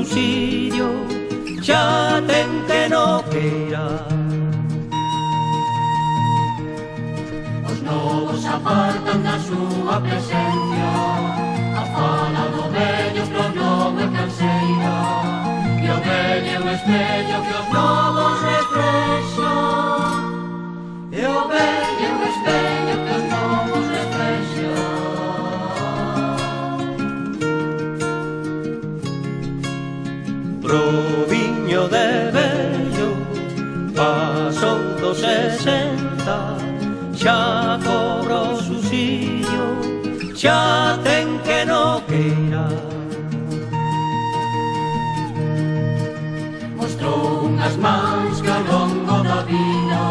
subsidio, xa ten que no queira. Os novos apartan da súa presencia, a fala do vello pro novo é canseira, e o vello é o espello que os novos reflexan, e o vello é o espello que os novos reflexan. Proviño de vello, pasou dos 60, xa cobro subsidio, xa ten que no queira. Mostrou unhas mans que ao longo da vida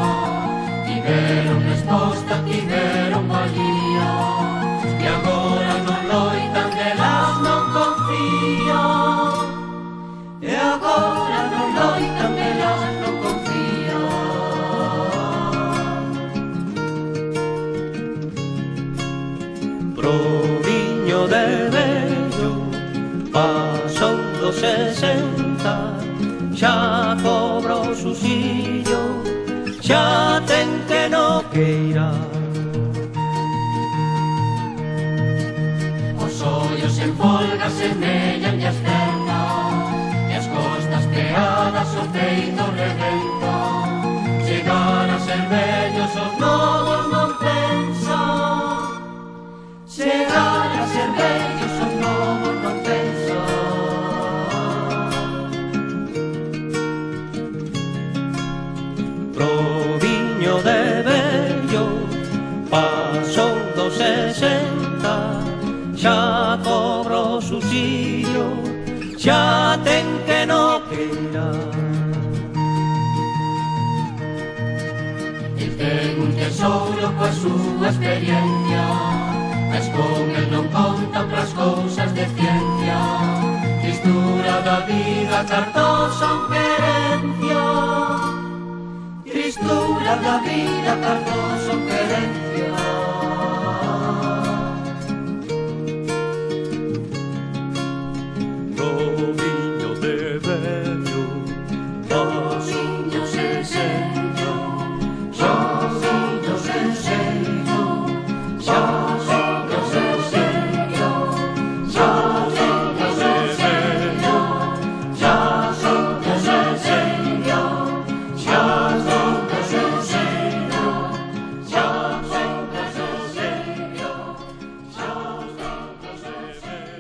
tiveron resposta, tiveron valía, e agora non loitan, delas non confían, e agora non loitan, delas non confían. Proviño de vello, pasou dos 60, xa cobro subsidio, xa ten que no queira. Os ollos en folga semellan as pernas, e as costas peadas o peito rebenta. Chegar a ser vellos os novos non pensan, chegar a ser vellos os novos non pensan. Proviño de vello, pasou dos 60, xa cobro subsidio, xa ten que no queira. El ten un tesouro coa súa experiencia, mas con el non conta outras cousas de ciencia. Tristura da vida, cartón son querencia, tristura da vida, cartón son querencia. Proviño de vello, Osiños en serio, osiños en serio, osiños en serio, osiños en serio, osiños en serio, osiños en serio, osiños en serio,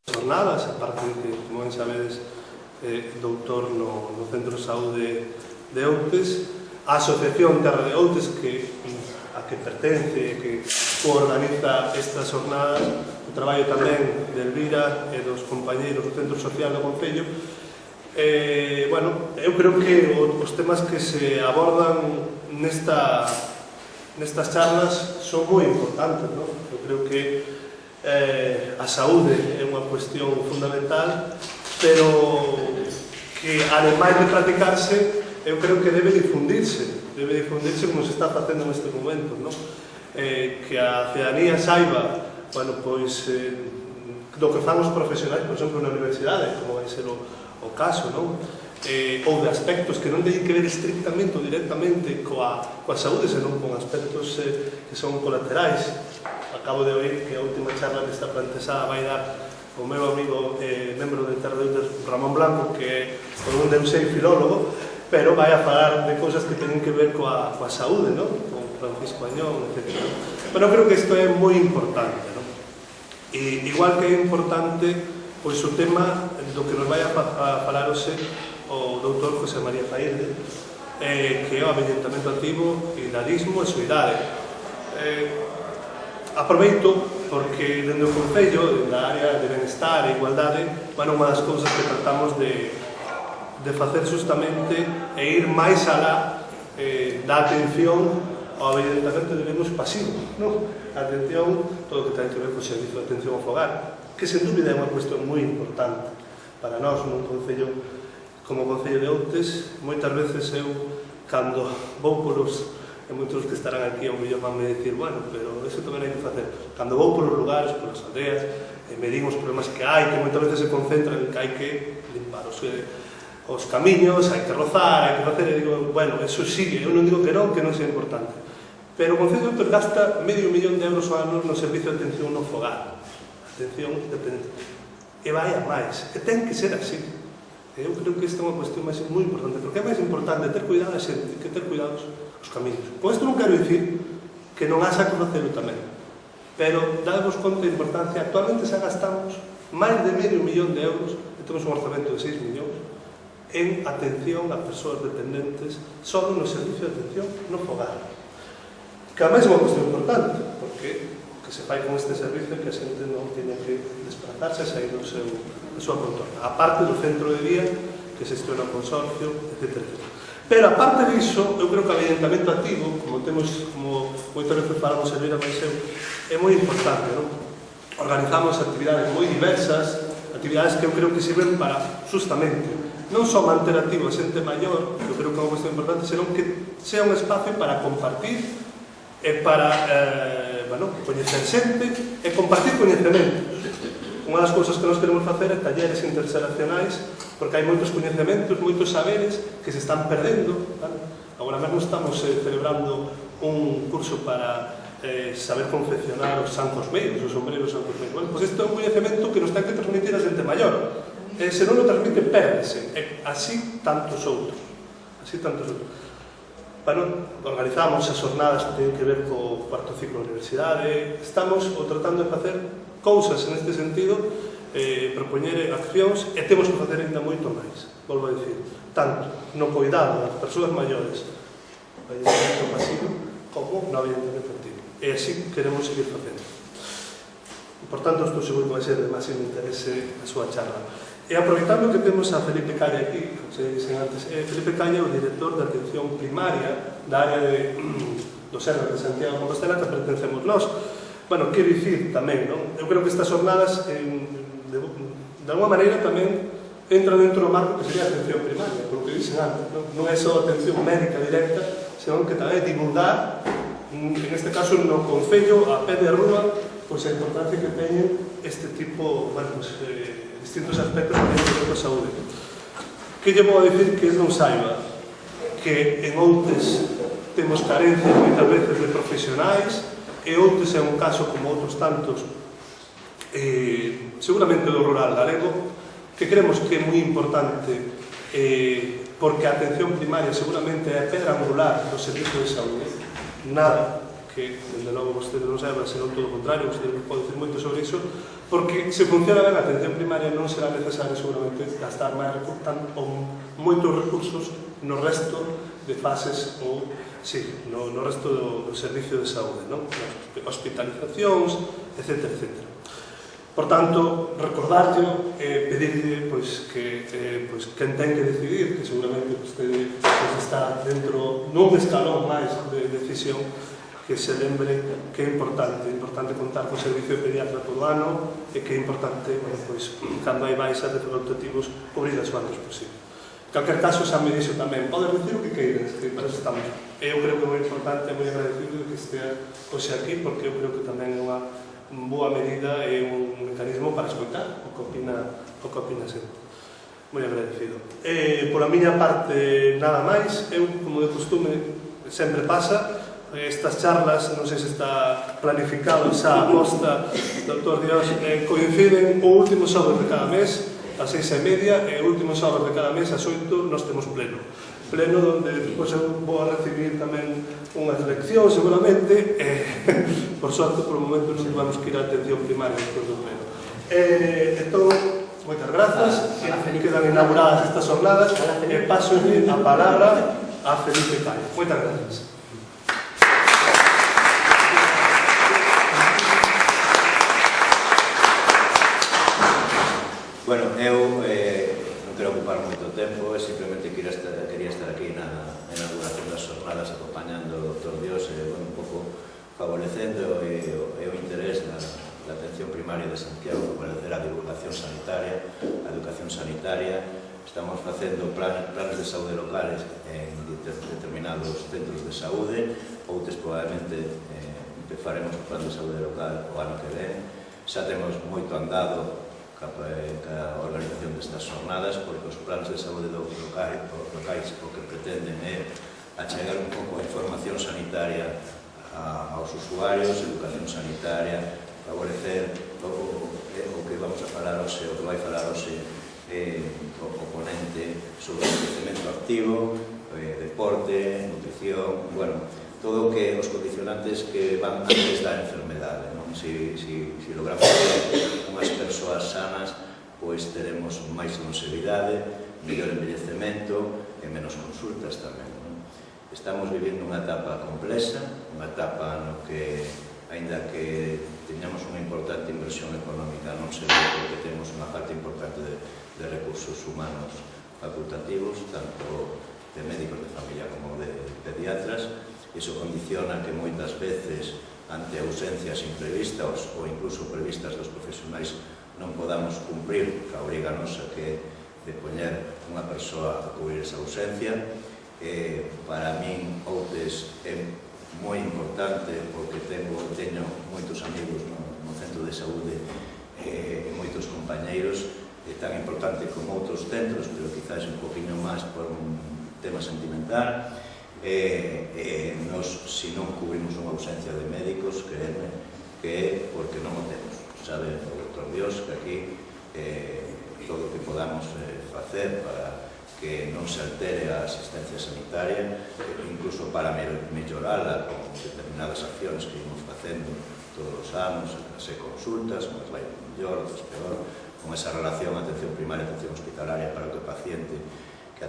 Jornadas, aparte de que, como ben sabedes, doutor no Centro de Saúde de Outes, a Asociación Terra de Outes, a que pertence, que organiza estas jornadas, o traballo tamén de Elvira e dos compañeiros do Centro Social do Concello. Bueno, eu creo que os temas que se abordan nestas charlas son moi importantes, non? Eu creo que a saúde é unha cuestión fundamental, pero que, ademais de practicarse, eu creo que debe difundirse como se está facendo neste momento, non? Que a cidadanía saiba, bueno, pois, do que fan os profesionais, por exemplo, na universidade, como vai ser o caso, non? Ou de aspectos que non teñen que ver estrictamente ou directamente coa saúde, senón con aspectos que son colaterais. Acabo de oír que a última charla desta plantexada vai dar o meu amigo membro de Terra de Outes, Ramón Blanco, que é un deusei filólogo, pero vai a falar de cousas que teñen que ver coa saúde, non? Con Francisco Añón, etc. Pero creo que isto é moi importante, non? E igual que é importante, pois o tema do que nos vai a falar hoxe o doutor José María Faírde, que é o avellentamento activo, idadismo e soidade. Aproveito porque dende o Concello, da área de benestar e igualdade, bueno, unha das cousas que tratamos de facer justamente é ir máis alá da atención ao avellentamento, digamos, pasivo, non? A atención, todo o que ten que ver co servizo de atención ao fogar, que sen dúbida é unha cuestión moi importante para nós nun Concello como o Concello de Outes. Moitas veces eu, cando vou polos e moitos que estarán aquí ao mellor van me dicir, bueno, pero eso tamén hai que facer. Cando vou polos lugares, polas aldeas, me digo os problemas que hai, que moitas veces se concentran en que hai que limpar os camiños, hai que rozar, hai que facer, e digo, bueno, eso sigue, eu non digo que non sea importante, pero o Concello de Outers gasta €500.000 ao ano no servicio de atención no fogar, atención dependente, e vai a máis, e ten que ser así. Eu creo que esta é unha cuestión moi importante, porque é máis importante ter cuidado a xente que ter cuidados os camiños. Con isto non quero dicir que non haxa que facelo tamén, pero dadvos conta da importancia. Actualmente xa gastamos máis de €500.000 e temos un orzamento de 6 millóns en atención a persoas dependentes só no servicio de atención no fogar, que a mesma cuestión importante, porque que se fai con este servicio que a xente non tiene que desplazarse a sair da súa contorna, a parte do centro de día que se gestiona o consorcio, etc. Pero, a parte disso, eu creo que o adiantamento activo, como moitas veces falamos en Elvira Maiseu, é moi importante, non? Organizamos actividades moi diversas, actividades que eu creo que sirven para, justamente, non só manter activo a xente maior, que eu creo que é unha cuestión importante, senón que sea un espacio para compartir e para coñecer xente e compartir coñecemento. Unha das cousas que nós queremos facer é talleres interxeracionais, porque hai moitos coñecementos, moitos saberes que se están perdendo. Agora mesmo estamos celebrando un curso para saber confeccionar os zancos meios, os sombreros zancos meios. Bueno, pois isto é un coñecemento que nos ten que transmitir a xente maior. Se non o transmite, pérdese. Así tantos outros. Organizamos as jornadas que teñen que ver co cuarto ciclo da universidade. Estamos tratando de facer cousas neste sentido, propoñer accións, e temos que facer ainda moito máis, volvo a dicir, tanto no cuidado das persoas maiores, no adiantamento pasivo, como no adiantamento activo. E así queremos seguir facendo. Por tanto, estou seguro que vai ser de máximo interese a súa charla. E aproveitando que temos a Felipe Calla aquí, como se dixen antes, Felipe Calla é o director de atención primaria da área do Serra de Santiago de Compostela, que pertencemos nós. Bueno, quero dicir tamén, non? Eu creo que estas jornadas, de alguma maneira, tamén entran dentro do marco que sería a atención primaria, por lo que dixen antes, non é só atención médica directa, senón que tamén divulgar, en este caso no Concello, a pé de rúa, pois a importancia que teñen este tipo, distintos aspectos que teñen a saúde. Que lle vou a dicir que non saiba que en Outes temos carencias moitas veces de profesionais, e Outes é un caso como outros tantos, seguramente do rural galego, que creemos que é moi importante, porque a atención primaria seguramente é a pedra angular do servicio de saúde. Nada que, dende logo, vostede non saiba, senón todo o contrario, vostede pode dicir moito sobre iso, porque se funciona ben a atención primaria non será necesario seguramente gastar máis moitos recursos no resto de fases ou no resto do servicio de saúde, hospitalizacións, etc. Por tanto, recordarlo, pedirle que quen ten que decidir, que seguramente vostede está dentro nun escalón máis de decisión, que se lembre que é importante contar con servicio de pediatra todo ano, e que é importante, cando hai baixas de facultativos, cubrirlas o antes posible. En calquer caso, xa me dixo tamén, podes dicir o que queiras, que para eso estamos. Eu creo que é moi importante, moi agradecido que estea hoxe aquí, porque eu creo que tamén é unha boa medida e un mecanismo para escoitar o que opina xente. Moi agradecido. Pola miña parte, nada máis. Eu, como de costume, sempre pasa, estas charlas, non sei se está planificado xa a posta, Dr. Dios, coinciden o último sábado de cada mes, ás 6:30, e o último sábado de cada mes, ás 8, nós temos pleno, onde despois eu vou a recibir tamén unhas leccións, seguramente, por sorte, por o momento, non vamos que ir a atención primaria despois do pleno. Entón, moitas grazas, quedan inauguradas estas jornadas, e paso a palabra a Felipe Calla. Moitas grazas. Bueno, eu non quero ocupar moito tempo, simplemente quería estar aquí na inauguración das jornadas acompañando o Dr. Dios e un pouco favorecendo o interés da atención primaria de Santiago, favorecer a divulgación sanitaria, a educación sanitaria estamos facendo planes de saúde locales en determinados centros de saúde, outros probablemente empezaremos o plan de saúde local o ano que ven. Xa temos moito andado ca organización destas jornadas, porque os planes de saúde locais o que pretenden é achegar un pouco a información sanitaria aos usuarios, educación sanitaria, favorecer o que vamos a falar hoxe, o que vai falar hoxe o ponente sobre o crecemento activo, deporte, nutrición, bueno, todo o que os condicionantes que van antes da enfermedade, non? Si logramos ter unhas persoas sanas, pois teremos máis longevidade, mellor envellecemento e menos consultas tamén, non? Estamos vivindo unha etapa complexa, unha etapa no que, aínda que teñamos unha importante inversión económica, non se ve porque temos unha falta importante de recursos humanos facultativos, tanto de médicos de familia como de pediatras. Iso condiciona que moitas veces, ante ausencias imprevistas ou incluso previstas dos profesionais, non podamos cumprir a obriga nosa que de poñer unha persoa a cubrir esa ausencia. Para min, Outes é moi importante porque teño moitos amigos no centro de saúde e moitos compañeiros, tan importante como outros centros, pero quizás un poquinho máis por un tema sentimental. Nos, se non cubrimos unha ausencia de médicos, creedme que é porque non o temos. Sabe o Dr. Dios que aquí todo o que podamos facer para que non se altere a asistencia sanitaria, incluso para mellorala con determinadas accións que ímos facendo todos os anos, as consultas, como vai mellor, peor, con esa relación atención primaria e atención hospitalaria para que o paciente que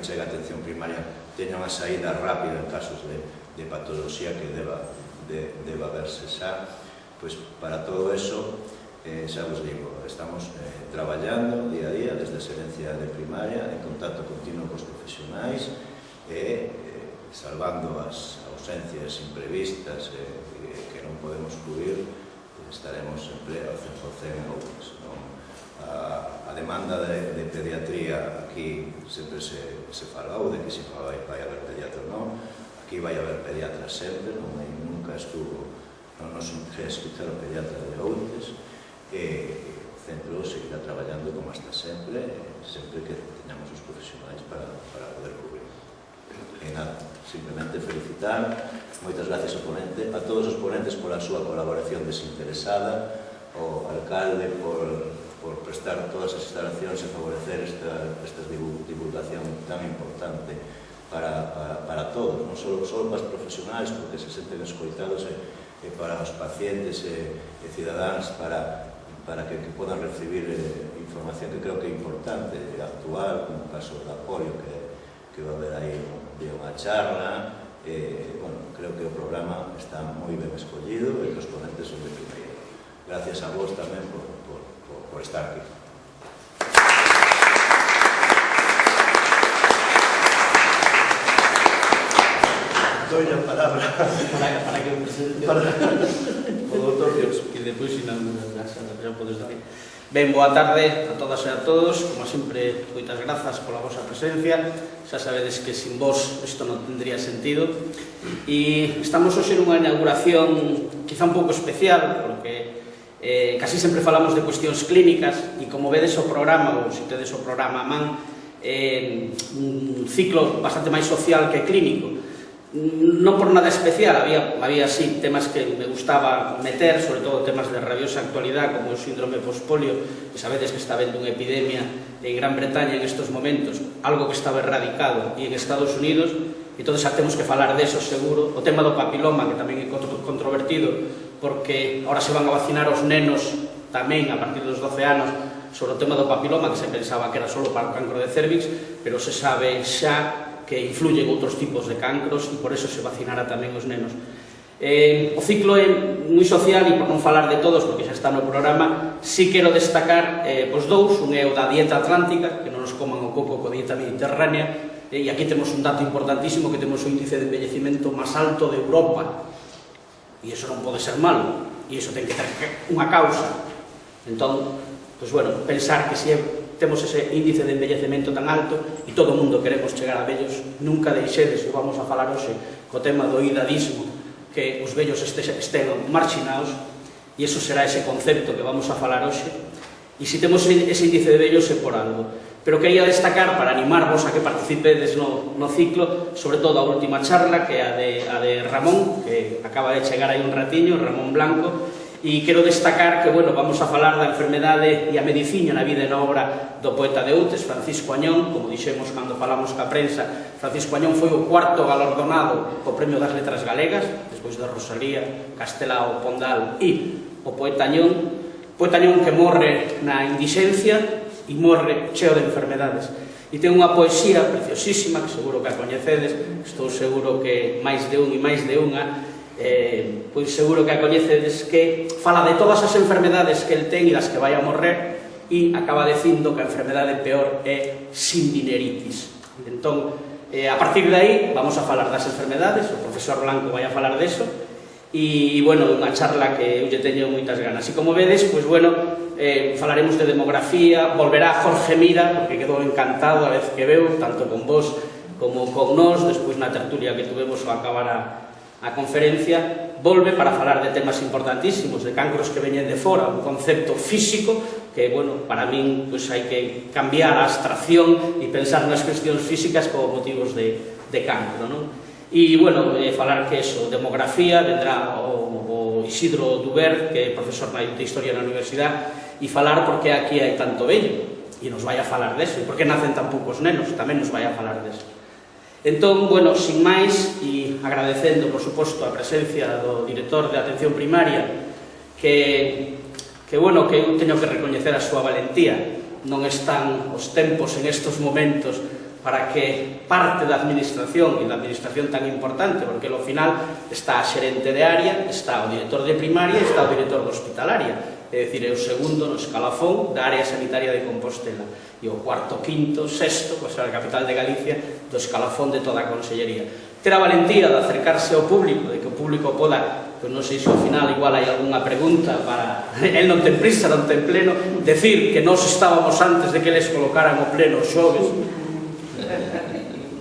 chega a atención primaria teña unha saída rápida en casos de patoloxía que deba verse xa. Pois para todo eso, xa vos digo, estamos traballando día a día desde a Xerencia de Primaria en contacto continuo cos profesionais e salvando as ausencias imprevistas que non podemos cubrir, estaremos sempre ao 100% en Outes. A demanda de pediatría aquí sempre se falou de que se vai haber pediatra ou non. Aquí vai haber pediatras sempre, nunca estuvo, non nos interesa escuchar o pediatra de Outes, e o centro seguirá traballando como hasta sempre que teñamos os profesionais para poder cubrir. E nada, simplemente felicitar, moitas gracias ao ponente, a todos os ponentes pola súa colaboración desinteresada, ao alcalde por prestar todas as instalacións e favorecer esta divulgación tan importante para todos, non só para os profesionais, porque se senten escoitados, e para os pacientes e cidadáns, para que podan recibir información que creo que é importante, actual, como o caso da polio, que va a haber aí unha charla. Bueno, creo que o programa está moi ben escollido e que os ponentes son de primeira. Gracias a vos tamén por estar aquí. Doy a palabra para que presente o doutor Dios, que depois xa podes decir. Ben, boa tarde a todas e a todos. Como sempre, moitas grazas pola vosa presencia. Xa sabedes que sin vos isto non tendría sentido. E estamos hoxe nunha inauguración quizá un pouco especial, porque casi sempre falamos de cuestións clínicas, e como vedes o programa, ou se tedes o programa a man, un ciclo bastante máis social que clínico. Non por nada especial, había así temas que me gustaba meter, sobre todo temas de rabiosa actualidade como o síndrome pospolio, que sabedes que está habendo unha epidemia en Gran Bretaña en estos momentos, algo que estaba erradicado e en Estados Unidos, e todos xa temos que falar deso seguro. O tema do papiloma, que tamén é controvertido, porque ahora se van a vacinar os nenos tamén a partir dos 12 anos sobre o tema do papiloma, que se pensaba que era só para o cancro de cervix, pero se sabe xa que influyen outros tipos de cancros e por eso se vacinará tamén os nenos. O ciclo é moi social e por non falar de todos, porque xa está no programa, si quero destacar os dous. Un é o da dieta atlántica, que non nos coman o coco coa dieta mediterránea, e aquí temos un dato importantísimo, que temos o índice de envellecimento máis alto de Europa, e iso non pode ser malo, e iso ten que ter unha causa. Entón, pois bueno, pensar que se é temos ese índice de envellecemento tan alto e todo o mundo queremos chegar a vellos. Nunca deixedes, o vamos a falar hoxe, co tema do idadismo, que os vellos estén marxinados, e iso será ese concepto que vamos a falar hoxe. E se temos ese índice de vellos é por algo. Pero quería destacar, para animarvos a que participedes no ciclo, sobre todo a última charla, que é a de Ramón, que acaba de chegar aí un ratiño, Ramón Blanco, e quero destacar que, bueno, vamos a falar da enfermedade e a medicina na vida e na obra do poeta de Outes, Francisco Añón. Como dixemos cando falamos ca prensa, Francisco Añón foi o cuarto galardonado co Premio das Letras Galegas, despois de Rosalía, Castelao, Pondal e o poeta Añón. Poeta Añón que morre na indixencia e morre cheo de enfermedades. E ten unha poesía preciosísima, que seguro que a coñecedes, estou seguro que máis de un e máis de unha, pois seguro que a coñecedes, que fala de todas as enfermedades que el ten e das que vai a morrer, e acaba dicindo que a enfermedade peor é sindineritis. Entón, a partir de aí, vamos a falar das enfermedades, o profesor Blanco vai a falar deso, e, bueno, unha charla que eu lle teño moitas ganas. E como vedes, pois, bueno, falaremos de demografía, volverá Jorge Mira, porque quedou encantado a vez que veu, tanto con vos como con nós, despois na tertulia que tuvemos ao acabar a conferencia, volve para falar de temas importantísimos, de cancros que veñen de fora, un concepto físico que, bueno, para min, pois, hai que cambiar a abstracción e pensar nas cuestións físicas como motivos de cancro, non? E, bueno, falar que eso, demografía, vendrá o Isidro Dubert, que é profesor de Historia na Universidade, e falar por que aquí hai tanto vello, e nos vai a falar deso, e por que nacen tan poucos nenos, tamén nos vai a falar deso. Entón, bueno, sin máis, e agradecendo, por suposto, a presencia do director de Atención Primaria, que bueno, que eu teño que recoñecer a súa valentía. Non están os tempos en estos momentos para que parte da administración, e da administración tan importante, porque ao final está a xerente de área, está o director de primaria e está o director de hospitalaria, é dicir, é o segundo no escalafón da área sanitaria de Compostela, e o cuarto, quinto, sexto, pois a capital de Galicia, do escalafón de toda a consellería. Ter a valentía de acercarse ao público, de que o público poda, pois non sei se ao final igual hai algunha pregunta para... El non ten prisa, non ten pleno, decir que nós estábamos antes de que eles colocaran o pleno xoves,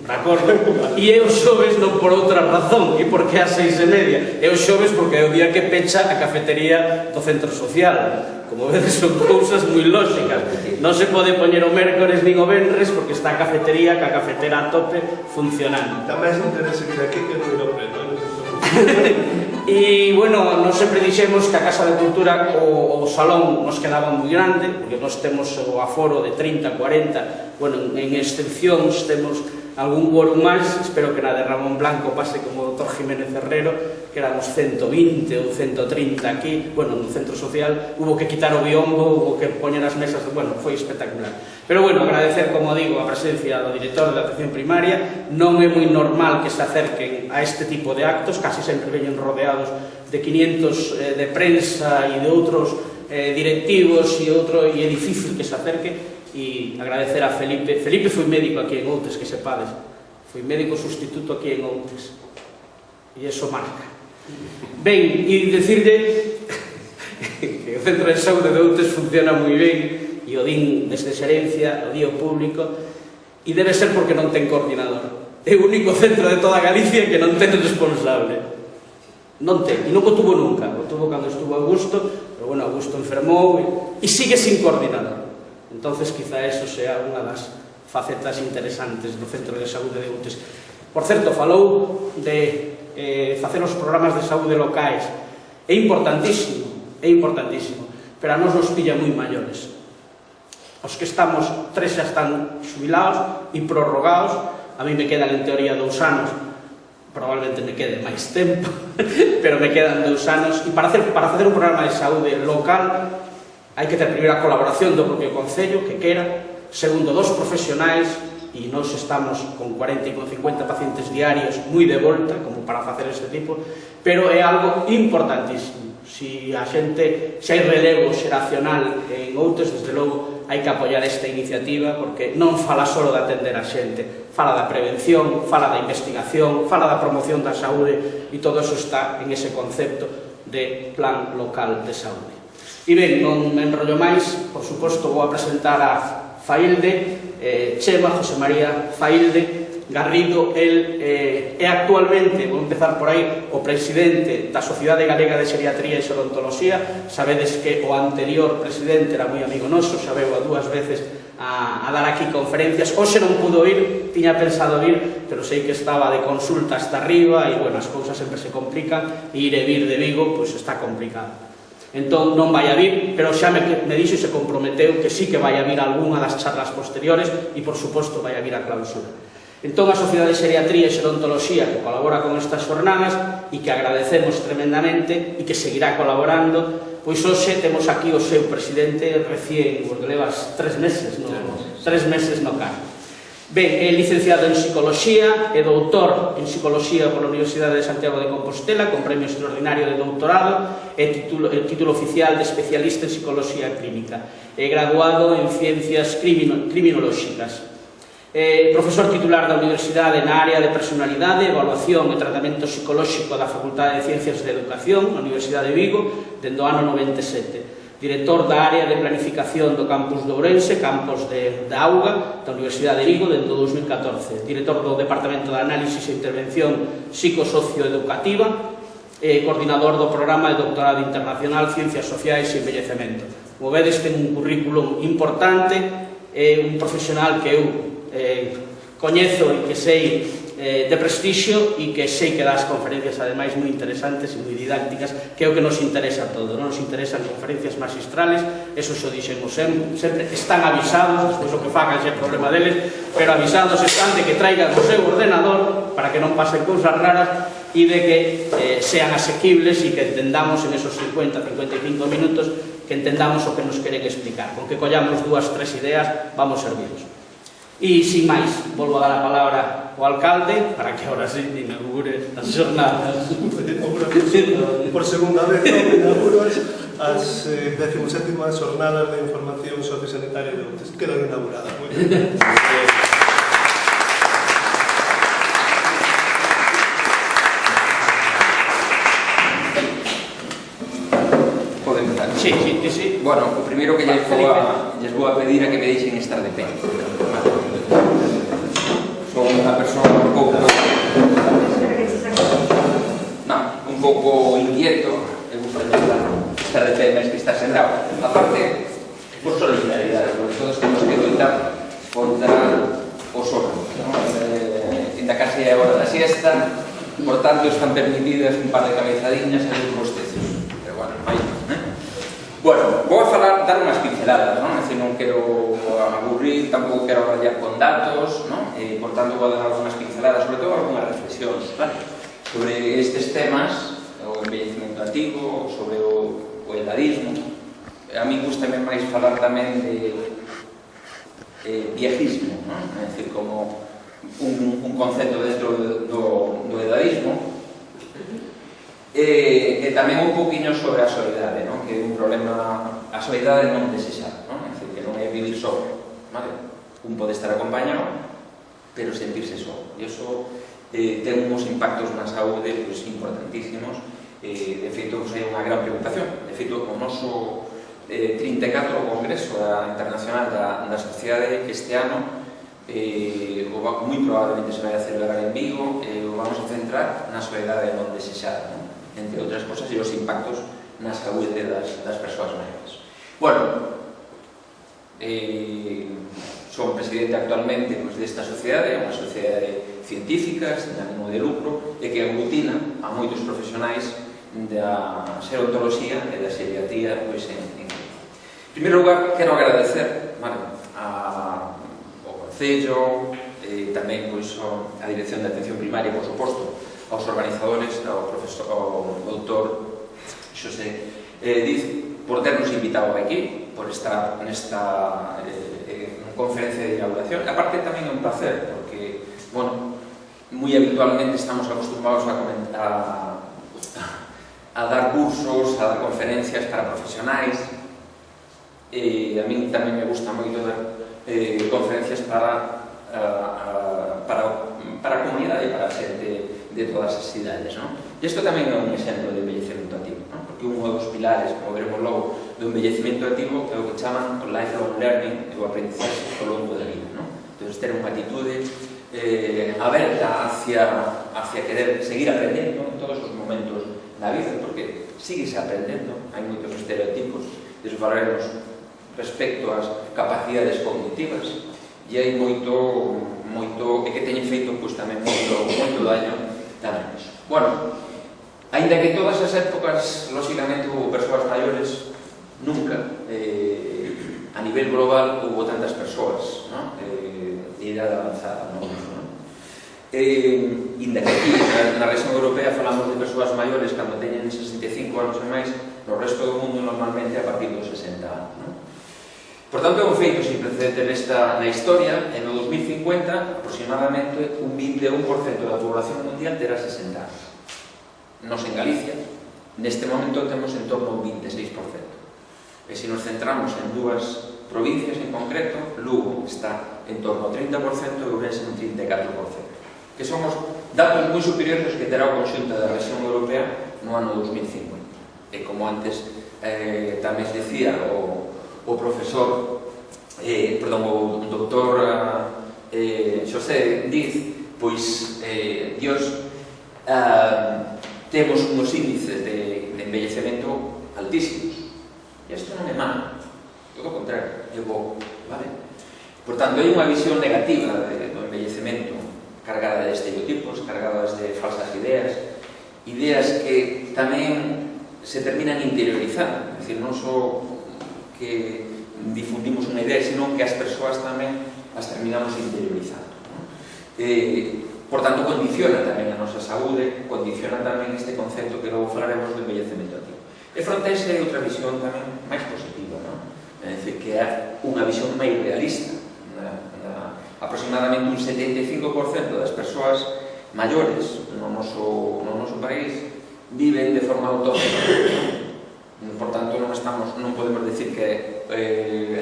de acordo? E é o xoves non por outra razón, e porque é a 6:30, é o xoves porque é o día que pecha a cafetería do centro social. Como vedes, son cousas moi lóxicas. Non se pode poñer o mércores nin o venres porque está a cafetería, que a cafetera a tope, funcionando. Tamén se interesa vir aquí que non ir ao pleno. E, bueno, nós sempre dixemos que a Casa de Cultura, o salón nos quedaba moi grande, porque nós temos o aforo de 30, 40, bueno, en excepcións temos algún quórum máis, espero que na de Ramón Blanco pase como o Dr. Jiménez Herrero, que éramos 120 ou 130 aquí, bueno, no centro social, hubo que quitar o biombo, hubo que poñer as mesas, bueno, foi espectacular. Pero, bueno, agradecer, como digo, a presencia do director de Atención Primaria. Non é moi normal que se acerquen a este tipo de actos, casi sempre veñen rodeados de 500 de prensa e de outros directivos e é difícil que se acerque. E agradecer a Felipe. Felipe foi médico aquí en Outes, que sepades. Foi médico sustituto aquí en Outes. E iso marca. Ben, e dicirle que o Centro de Saúde de Outes funciona moi ben, e o din desde xerencia, o di ao público, e debe ser porque non ten coordinador. É o único centro de toda Galicia que non ten responsable. Non ten, e non o tuvo nunca. O tuvo cando estuvo Augusto, pero, bueno, Augusto enfermou e sigue sin coordinador. Entonces, quizá eso sea unha das facetas interesantes do Centro de Saúde de Outes. Por certo, falou de facer os programas de saúde locais. É importantísimo, pero a nos nos pilla moi maiores. Os que estamos, 3 xa están xubilados e prorrogados, a mí me quedan en teoría 2 anos, probablemente me quede máis tempo, pero me quedan 2 anos, e para facer un programa de saúde local hai que ter primeiro a colaboración do propio Concello, que quera, segundo, 2 profesionais, e nós estamos con 40 e con 50 pacientes diarios moi de volta, como para facer este tipo, pero é algo importantísimo. Se hai relevo xeracional en Outes, desde logo hai que apoiar esta iniciativa, porque non fala só de atender a xente, fala da prevención, fala da investigación, fala da promoción da saúde, e todo eso está en ese concepto de plan local de saúde. E ben, non me enrollo máis, por suposto vou a presentar a Failde, Chema José María Failde Garrido. El é actualmente, vou empezar por aí, o presidente da Sociedade Galega de Xeriatría e Xerontoloxía. Sabedes que o anterior presidente era moi amigo noso, xa veu a 2 veces a dar aquí conferencias. Hoxe non pudo ir, tiña pensado ir, pero sei que estaba de consulta hasta arriba e, bueno, as cousas sempre se complican, e ir e vir de Vigo, pois está complicado. Entón non vai a vir, pero xa me dixo e se comprometeu que sí que vai a vir algunha das charlas posteriores e, por suposto, vai a vir a clausura. Entón, a Sociedade de Xeriatría e Xerontoloxía, que colabora con estas jornadas e que agradecemos tremendamente e que seguirá colaborando, pois hoxe temos aquí o seu presidente recién, porque levas 3 meses no cargo. Ben, é licenciado en Psicoloxía e doutor en Psicoloxía pola Universidade de Santiago de Compostela, con premio extraordinario de doutorado e título oficial de especialista en Psicoloxía Clínica. É graduado en Ciencias Criminolóxicas. Profesor titular da Universidade na área de personalidade, evaluación e tratamento psicolóxico da Facultade de Ciencias de Educación na Universidade de Vigo dende o ano 97. Director da área de planificación do campus de Ourense, campus da Auga da Universidade de Vigo dende o 2014. Director do Departamento de Análisis e Intervención Psicosocioeducativa e coordinador do programa de Doctorado Internacional Ciencias Sociais e Envellecemento. Como vedes, ten un currículum importante, é un profesional que eu coñezo e que sei de prestixio e que sei que das conferencias ademais moi interesantes e moi didácticas, que é o que nos interesa a todos. Non nos interesan conferencias magistrales, eso xo dixemos sempre, están avisados, despois o que fagan xe é problema deles, pero avisados están de que traigan o seu ordenador para que non pasen cousas raras e de que sean asequibles e que entendamos en esos 50-55 minutos, que entendamos o que nos queren explicar. Con que collamos 2-3 ideas, vamos servidos. E, sin máis, volvo a dar a palabra ao alcalde para que ahora sí inaugure as xornadas. Por segunda vez inauguro as 17ª xornadas de información sociosanitaria de Outes. Quedan inauguradas. Moi ben. Pode empezar. Sí. Bueno, o primeiro que lles vou a pedir é que me deixen estar de pé. Son unha persoa un pouco inquieto, e gustaría estar de pé máis que estar sentado. A parte, por solidaridade, porque todos temos que loitar contra o sono. Ainda casi é a hora da siesta, por tanto están permitidas un par de cabezadiñas e uns bostezos. Pero bueno, aí. Bueno, vou a dar unhas pinceladas, non? É dicir, non quero aburrir, tampouco quero rayar con datos, non? E, por tanto, vou dar algunhas pinceladas, sobre todo algunhas reflexións, vale? Sobre estes temas, o envellecemento activo, sobre o edadismo. A mí gustame máis falar tamén de viejismo, non? É dicir, como un concepto dentro do edadismo. E tamén un poquinho sobre a soidade, non? Que é un problema, a soidade non desexada, non? É dicir, que non é vivir só, vale? Un pode estar acompañado, pero sentirse só. E iso ten uns impactos na saúde pois, importantísimos. De feito, pois, é unha gran preocupación. De feito, o noso 34 Congreso Internacional da Sociedade este ano moi probablemente se vai a celebrar en Vigo e o vamos a centrar na soidade non desexada, non? Entre outras cosas, e os impactos na saúde das persoas maiores. Bueno, son presidente actualmente desta sociedade, unha sociedade científica, sen ánimo de lucro, e que aglutina a moitos profesionais da xerontoloxía e da xeriatría en primeiro lugar, quero agradecer ao Concello, tamén a Dirección de Atención Primaria, por suposto, aos organizadores, ao doutor Xosé Diz, por ternos invitado aquí, por estar nesta conferencia de inauguración. A parte tamén é un placer, porque, bueno, moi habitualmente estamos acostumbrados a dar cursos, a dar conferencias para profesionais, e a mí tamén me gusta moito dar conferencias para a comunidade e para a xente de todas as cidades, non? E isto tamén é un exemplo de envellecemento activo, non? Porque un dos pilares, como veremos logo, envellecemento activo é o que chaman o lifelong learning, o aprendizaxe ao longo da vida, non? Entón, ter unha actitude aberta hacia querer seguir aprendendo en todos os momentos da vida, porque síguese aprendendo, hai moitos estereotipos, e falaremos respecto ás capacidades cognitivas, e hai moito e que teñen feito tamén moito daño tamén iso. Bueno, ainda que todas as épocas, lógicamente, hubo persoas maiores, nunca a nivel global hubo tantas persoas de idade avanzada no mundo. Inda que aquí na región europea falamos de persoas maiores cando teñen 65 anos e máis, no resto do mundo normalmente a partir dos 60 anos. Por tanto, é un feito sin precedente na historia. En 2050, aproximadamente un 21% da población mundial terá 60 anos. Nos en Galicia, neste momento temos en torno a un 26%. E se nos centramos en dúas provincias en concreto, Lugo está en torno ao 30% e Ourense en 34%, que son os datos moi superiores que terá o conxunto da región europea no ano 2050. E como antes tamén decía o profesor, o doctor Xosé Diz, pois Dios temos uns índices de envellecemento altísimos. E isto non é malo, todo o contrario, é bo, vale? Por tanto, hai unha visión negativa do envellecemento cargada de estereotipos, cargadas de falsas ideas que tamén se terminan interiorizando, é dicir, non só que difundimos unha idea, sino que as persoas tamén as terminamos interiorizando. Por tanto, condiciona tamén a nosa saúde, condiciona tamén este concepto que logo falaremos do envellecemento activo. E fronte a esa é outra visión tamén máis positiva, é dicir, que é unha visión máis realista. Aproximadamente un 75% das persoas maiores no noso país viven de forma autónoma. Por tanto, non podemos decir que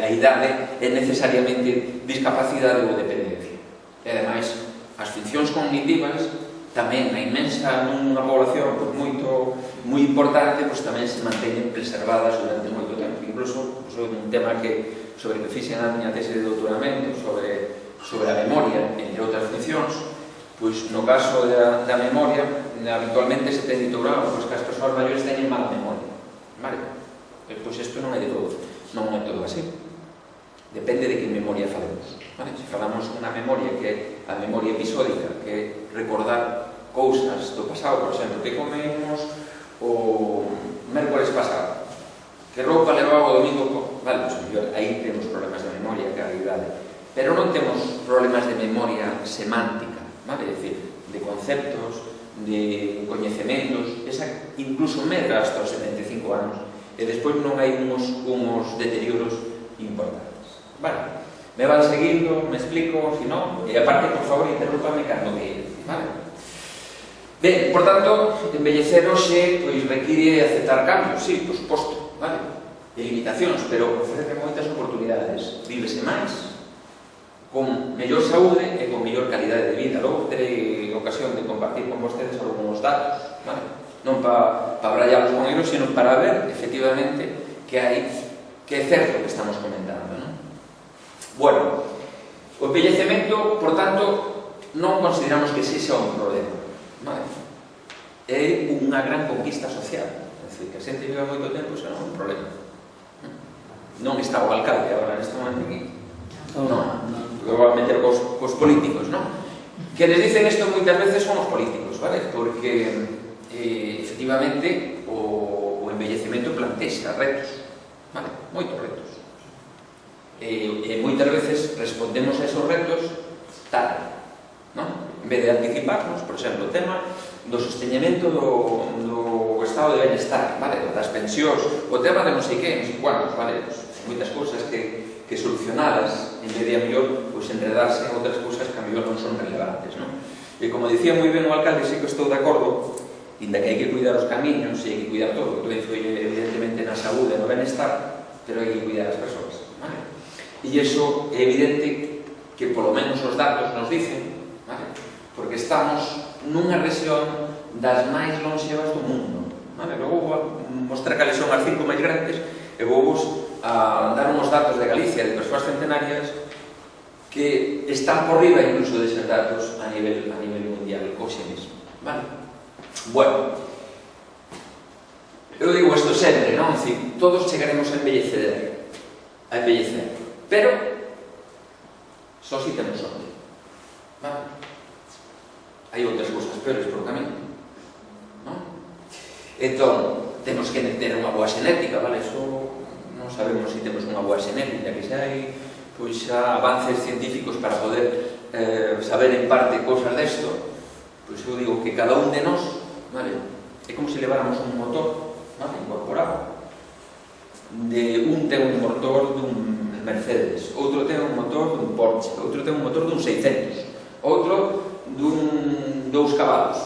a idade é necesariamente discapacidade ou dependencia. E, ademais, as funcións cognitivas tamén a inmensa nunha población moi importante, tamén se manteñen preservadas durante moito tempo. Incluso, un tema sobre que fixen a miña tese de doutoramento, sobre a memoria, entre outras funcións, pois no caso da memoria, habitualmente se ten titulado que as persoas maiores teñen mala memoria. Vale? Pois isto non é de todo, non é todo así. Depende de que memoria falemos. Vale? Se falamos unha memoria que é a memoria episódica, que é recordar cousas do pasado, por exemplo, que comemos o mércores pasado, que roupa levaba o domingo, vale, pois aí temos problemas de memoria, que é a realidade. Pero non temos problemas de memoria semántica, vale? É dicir, de conceptos, de coñecementos, esa incluso medra hasta os 75 anos, e despois non hai uns deterioros importantes. Vale? Me van seguindo, me explico, si non, e aparte, por favor, interrúpame cando que vale? Ben, por tanto, envellecer hoxe require aceptar cambios, sí, por suposto, vale? E limitacións, pero ofrece moitas oportunidades. Vívese máis, con mellor saúde e con mellor calidade de vida. Logo terei ocasión de compartir con vostedes algúns datos, vale? Non para brallarlos con eles, sino para ver, efectivamente, que é certo que estamos comentando, non? Bueno, o envellecemento, por tanto, non consideramos que ese sea un problema, vale? É unha gran conquista social, é dicir, que a xente viva moito tempo, xa non é un problema. Non está o alcalde agora neste momento aquí, non. Que vou a meter cos políticos, non? Que les dicen isto moitas veces son os políticos, vale? Porque, efectivamente, o envellecemento plantexa retos, vale? Moitos retos. E moitas veces respondemos a esos retos tarde, non? En vez de anticiparnos, por exemplo, o tema do sosteñemento do estado de benestar, vale? Das pensións, o tema de non sei que, non sei cuántos, vale? Moitas cousas que solucionadas, en vez de a mellor enredarse en outras cousas que a mellor non son relevantes, non? E como dicía moi ben o alcalde, sí que estou de acordo, inda que hai que cuidar os camiños e hai que cuidar todo, que todo influye evidentemente na saúde e no benestar, pero hai que cuidar as persoas, vale? E iso é evidente que polo menos os datos nos dicen, vale? Porque estamos nunha rexión das máis longevas do mundo, vale? Logo vou mostrar cales son as 5 máis grandes, E vou a dar uns datos de Galicia, de persoas centenarias, que están por riba incluso deses datos a nivel mundial, hoxe mesmo. Vale? Bueno, eu digo isto sempre, non? Todos chegaremos a envellecer, pero só si temos sorte. Vale? Hai outras cousas peores por camino, non? Entón, temos que ter unha boa xenética, vale? Eso non sabemos se temos unha boa xenética, que xa hai xa avances científicos para poder saber en parte cousas desto. Pois eu digo que cada un de nós, vale, é como se leváramos un motor, vale, incorporado. Un ten un motor dun Mercedes, outro ten un motor dun Porsche, outro ten un motor dun 600, outro dun 2 cabalos.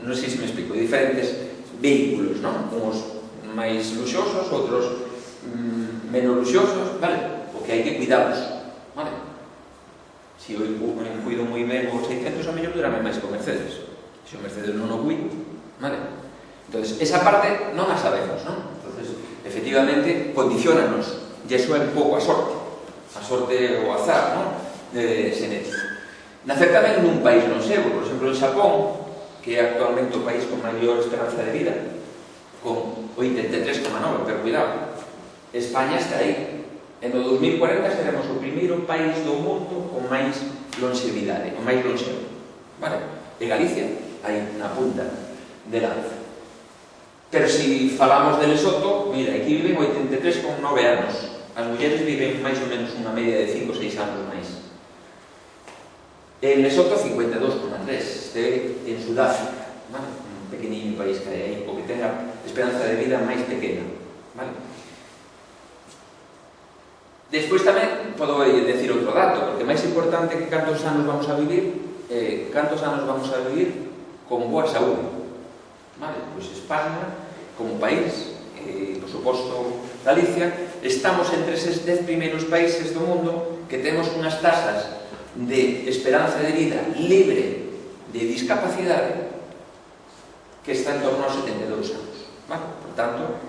Non sei se me explico, diferentes vehículos, non? Uns máis luxosos, outros menos luxosos, vale? O que hai que cuidados, vale? Se eu cuido moi ben o 600, a mellor durame máis que o Mercedes. Se o Mercedes non o cuido, vale? Entón, esa parte non a sabemos, non? Entón, efectivamente, condicionanos, e iso é un pouco a sorte ou azar, non? Xenético. Nacer tamén nun país non seu, por exemplo, en Xapón, que é actualmente o país con maior esperanza de vida, con 83,9, pero cuidado, España está aí. En o 2040 seremos o primeiro país do mundo con máis longevidade, o máis longevo. Vale? E Galicia, aí na punta de lanza. Pero se falamos de Lesoto, mira, aquí viven 83,9 anos. As mulleres viven máis ou menos unha media de 5 ou 6 anos máis. En Lesoto, 52,3. Este en Sudáfrica, vale? Un pequeniño país que hai aí, o que ten a esperanza de vida máis pequena, vale? Despois tamén podo decir outro dato, porque máis importante que cantos anos vamos a vivir, con boa saúde. Vale? Pois España, como país, por suposto Galicia, estamos entre eses 10 primeiros países do mundo que temos unhas tasas de esperanza de vida libre de discapacidade que está en torno aos 72 anos. Vale? Por tanto,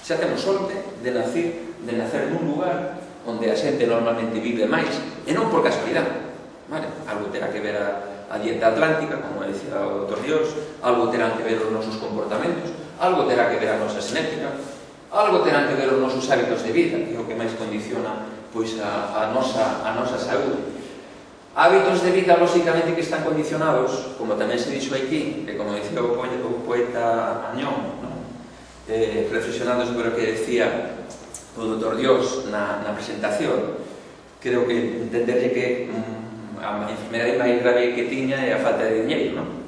xa temos sorte de nacer nun lugar onde a xente normalmente vive máis, e non por casualidade, vale? Algo terá que ver a dieta atlántica, como decía o Dr. Dios, algo terán que ver os nosos comportamentos, algo terá que ver a nosa xenética, algo terán que ver os nosos hábitos de vida, que é o que máis condiciona pois a nosa saúde. Hábitos de vida, lóxicamente, que están condicionados, como tamén se dixo aquí, que como decía o poeta Añón, reflexionando sobre o que decía o Dr. Dios na presentación, creo que entenderlle que a enfermedade máis grave que tiña é a falta de diñeiro, non?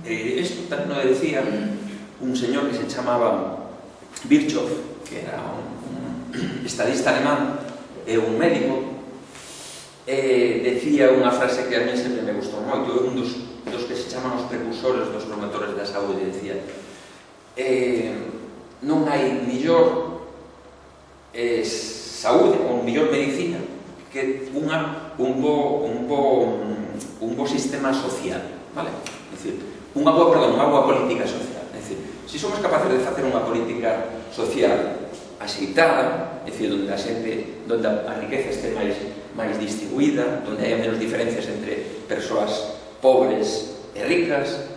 Isto tamén o decía un señor que se chamaba Virchow, que era un estadista alemán e un médico, decía unha frase que a mí sempre me gustou moito, é un dos que se chaman os precursores dos promotores da saúde, decía non hai mellor saúde ou mellor medicina que un bo sistema social, vale? É dicir, unha boa política social. É dicir, se somos capaces de facer unha política social axeitada, é dicir, onde a xente, onde a riqueza este máis distribuída, onde hai menos diferencias entre persoas pobres e ricas,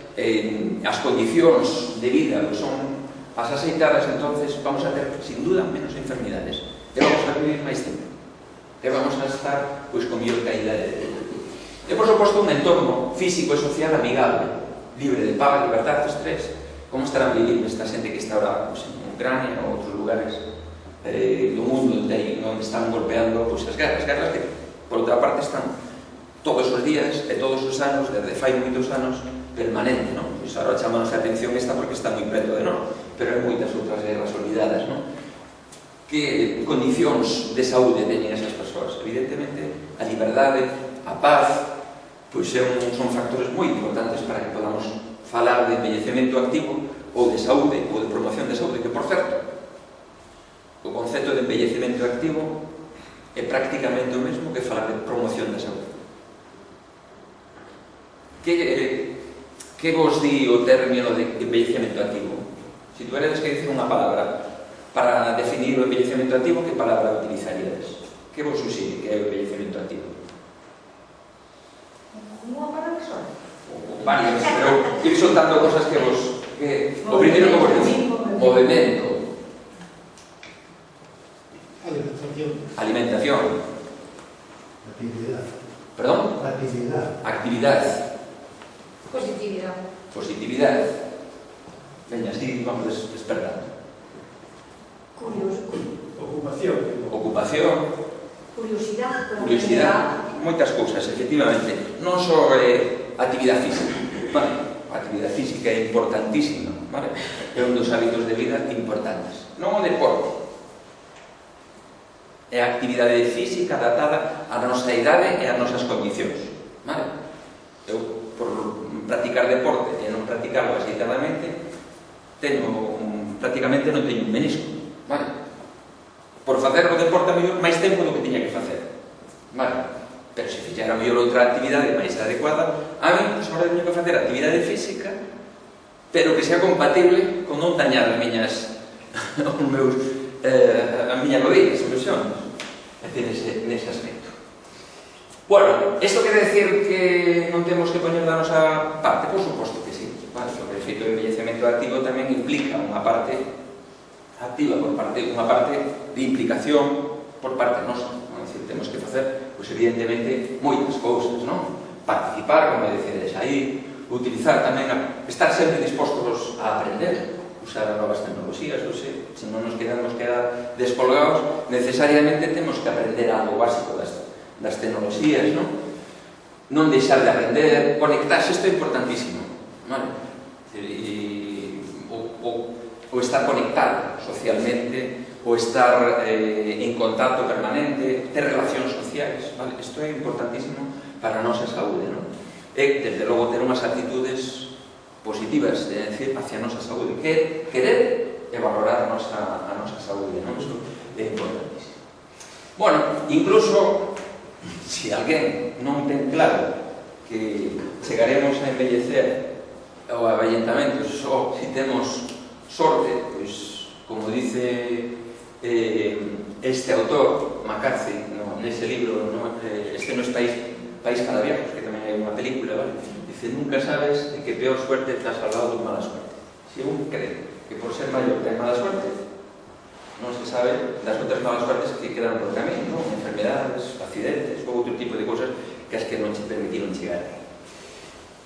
as condicións de vida son as axeitadas, entonces vamos a ter, sin duda, menos enfermidades e vamos a vivir máis tempo e vamos a estar pois con mellor calidade de vida. E por suposto un entorno físico e social amigable, libre de paz, libertad, estrés. Como estarán vivindo esta xente que está ahora pois, en Ucrania ou outros lugares do mundo onde están golpeando pois, as guerras que por outra parte están todos os días e todos os anos, desde fai moitos anos, permanente, non? Pois agora chamamos a atención esta porque está moi preto de nós, pero hai moitas outras guerras olvidadas, non? Que condicións de saúde teñen esas persoas? Evidentemente, a liberdade, a paz, pois son factores moi importantes para que podamos falar de envellecemento activo ou de saúde, ou de promoción de saúde, que, por certo, o concepto de envellecemento activo é prácticamente o mesmo que falar de promoción da saúde. Que vos di o término de envellecemento activo? Se tuveredes que dicir unha palabra Para definir o envellecemento activo, que palabra utilizaríades? Que vos suxire que é o envellecemento activo? Unha palabra só. Varias, pero ir soltando cosas que vos... O primeiro que vos dice, movimento, alimentación, Actividad. perdón, Actividad. actividad, Positividade. positividad. Veña, así vamos despertando. Ocupación. Ocupación, Curiosidade. moitas cousas, efectivamente. Non só actividade física, vale? A actividade física é importantísima, vale? É un dos hábitos de vida importantes. Non o deporte. É a actividade física adaptada á nosa idade e ás nosas condicións, vale? Eu, por practicar deporte e non practicarlo aseitadamente, prácticamente non teño un menisco, vale? Por facer o deporte a mellor máis tempo do que tiña que facer, vale? Pero se fixera a mellor outra actividade máis adecuada, a mí, pois, agora teño que facer actividade física, pero que sea compatible con non dañar as miñas as miñas rodillas, ilusiones, nese aspecto. Bueno, isto quere decir que non temos que poñer da nosa parte? Por suposto que sí, vale? O efeito de envellecemento activo tamén implica unha parte activa por parte, unha parte de implicación por parte nosa. É dicir, temos que facer, pois, evidentemente, moitas cousas, non? Participar, como decides aí, utilizar tamén, estar sempre dispostos a aprender, usar as novas tecnologías, ou se non nos quedamos descolgados, necesariamente temos que aprender algo básico das tecnologías, non? Non deixar de aprender, conectarse, isto é importantísimo, vale? O estar conectado socialmente, o estar en contacto permanente, ter relacións sociais, vale? Isto é importantísimo para a nosa saúde, non? E, desde logo, ter unhas actitudes positivas, é dicir, hacia a nosa saúde, querer e valorar a nosa saúde, non? Isto é importantísimo. Bueno, incluso, se alguén non ten claro que chegaremos a envellecer o avellentamento só se temos sorte, pois, como dice este autor, McCarthy, nese libro, este non é País para Viejos, que tamén hai unha película, vale? Dice, nunca sabes de que peor suerte te has salvado de mala suerte. Se un cree que por ser maior ten mala suerte, non se sabe das outras malas suertes que quedan por camino, non? Enfermedades, accidentes ou outro tipo de cousas que as que non se permitiron chegar.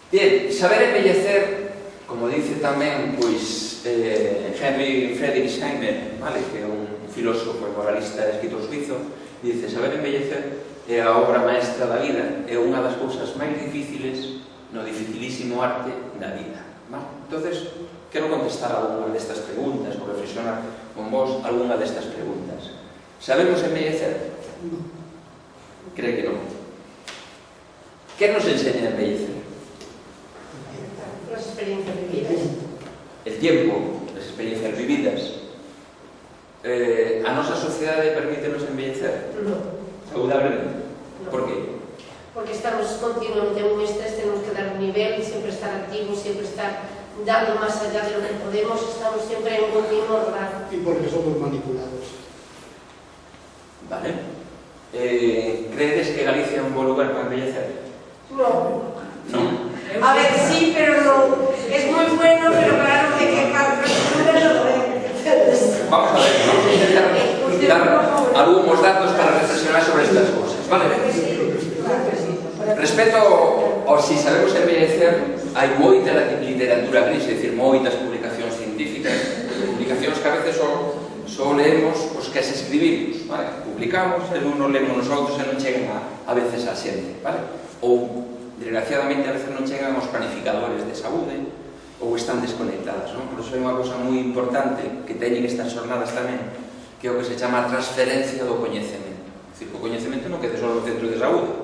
Bien, saber envellecer, como dice tamén, pois, Henry Friedrichsheimer, vale? Que é un filósofo e moralista e escritor suizo, dice, saber envellecer é a obra maestra da vida, é unha das cousas máis difíciles no dificilísimo arte da vida, vale? Entonces, quero contestar algunha destas preguntas, ou reflexionar con vos algunha destas preguntas. Sabemos envellecer? Cree que non. Que nos enseña a envellecer? Las experiencias vividas. El tiempo, as experiencias vividas. A nosa sociedade permítenos envellecer? No. Saudablemente? No. Por que? Porque estamos continuamente en un estrés, tenemos que dar un nivel, siempre estar activos, siempre estar dando más allá de lo que podemos, estamos siempre en continuo rodar. Y porque somos manipulados. Vale. Creedes que Galicia é un bon lugar para envellecer? No. Non? A ver, sí, pero no. Es muy bueno, pero claro, de que Vamos a ver, vamos a intentar dar algúns datos para reflexionar sobre estas cousas, vale? Respecto ao si sabemos envellecer, hai moita literatura gris, é dicir, moitas publicacións científicas, publicacións que a veces só leemos os que as escribimos, vale? Publicamos, e non leemos nosotros e non chegan a veces a xente, vale? Ou, desgraciadamente, a veces non chegan aos planificadores de saúde, ou están desconectadas, non? Por iso é unha cosa moi importante que teñen estas jornadas tamén, que é o que se chama a transferencia do coñecemento. É dicir, o coñecemento non quede só no centro de saúde.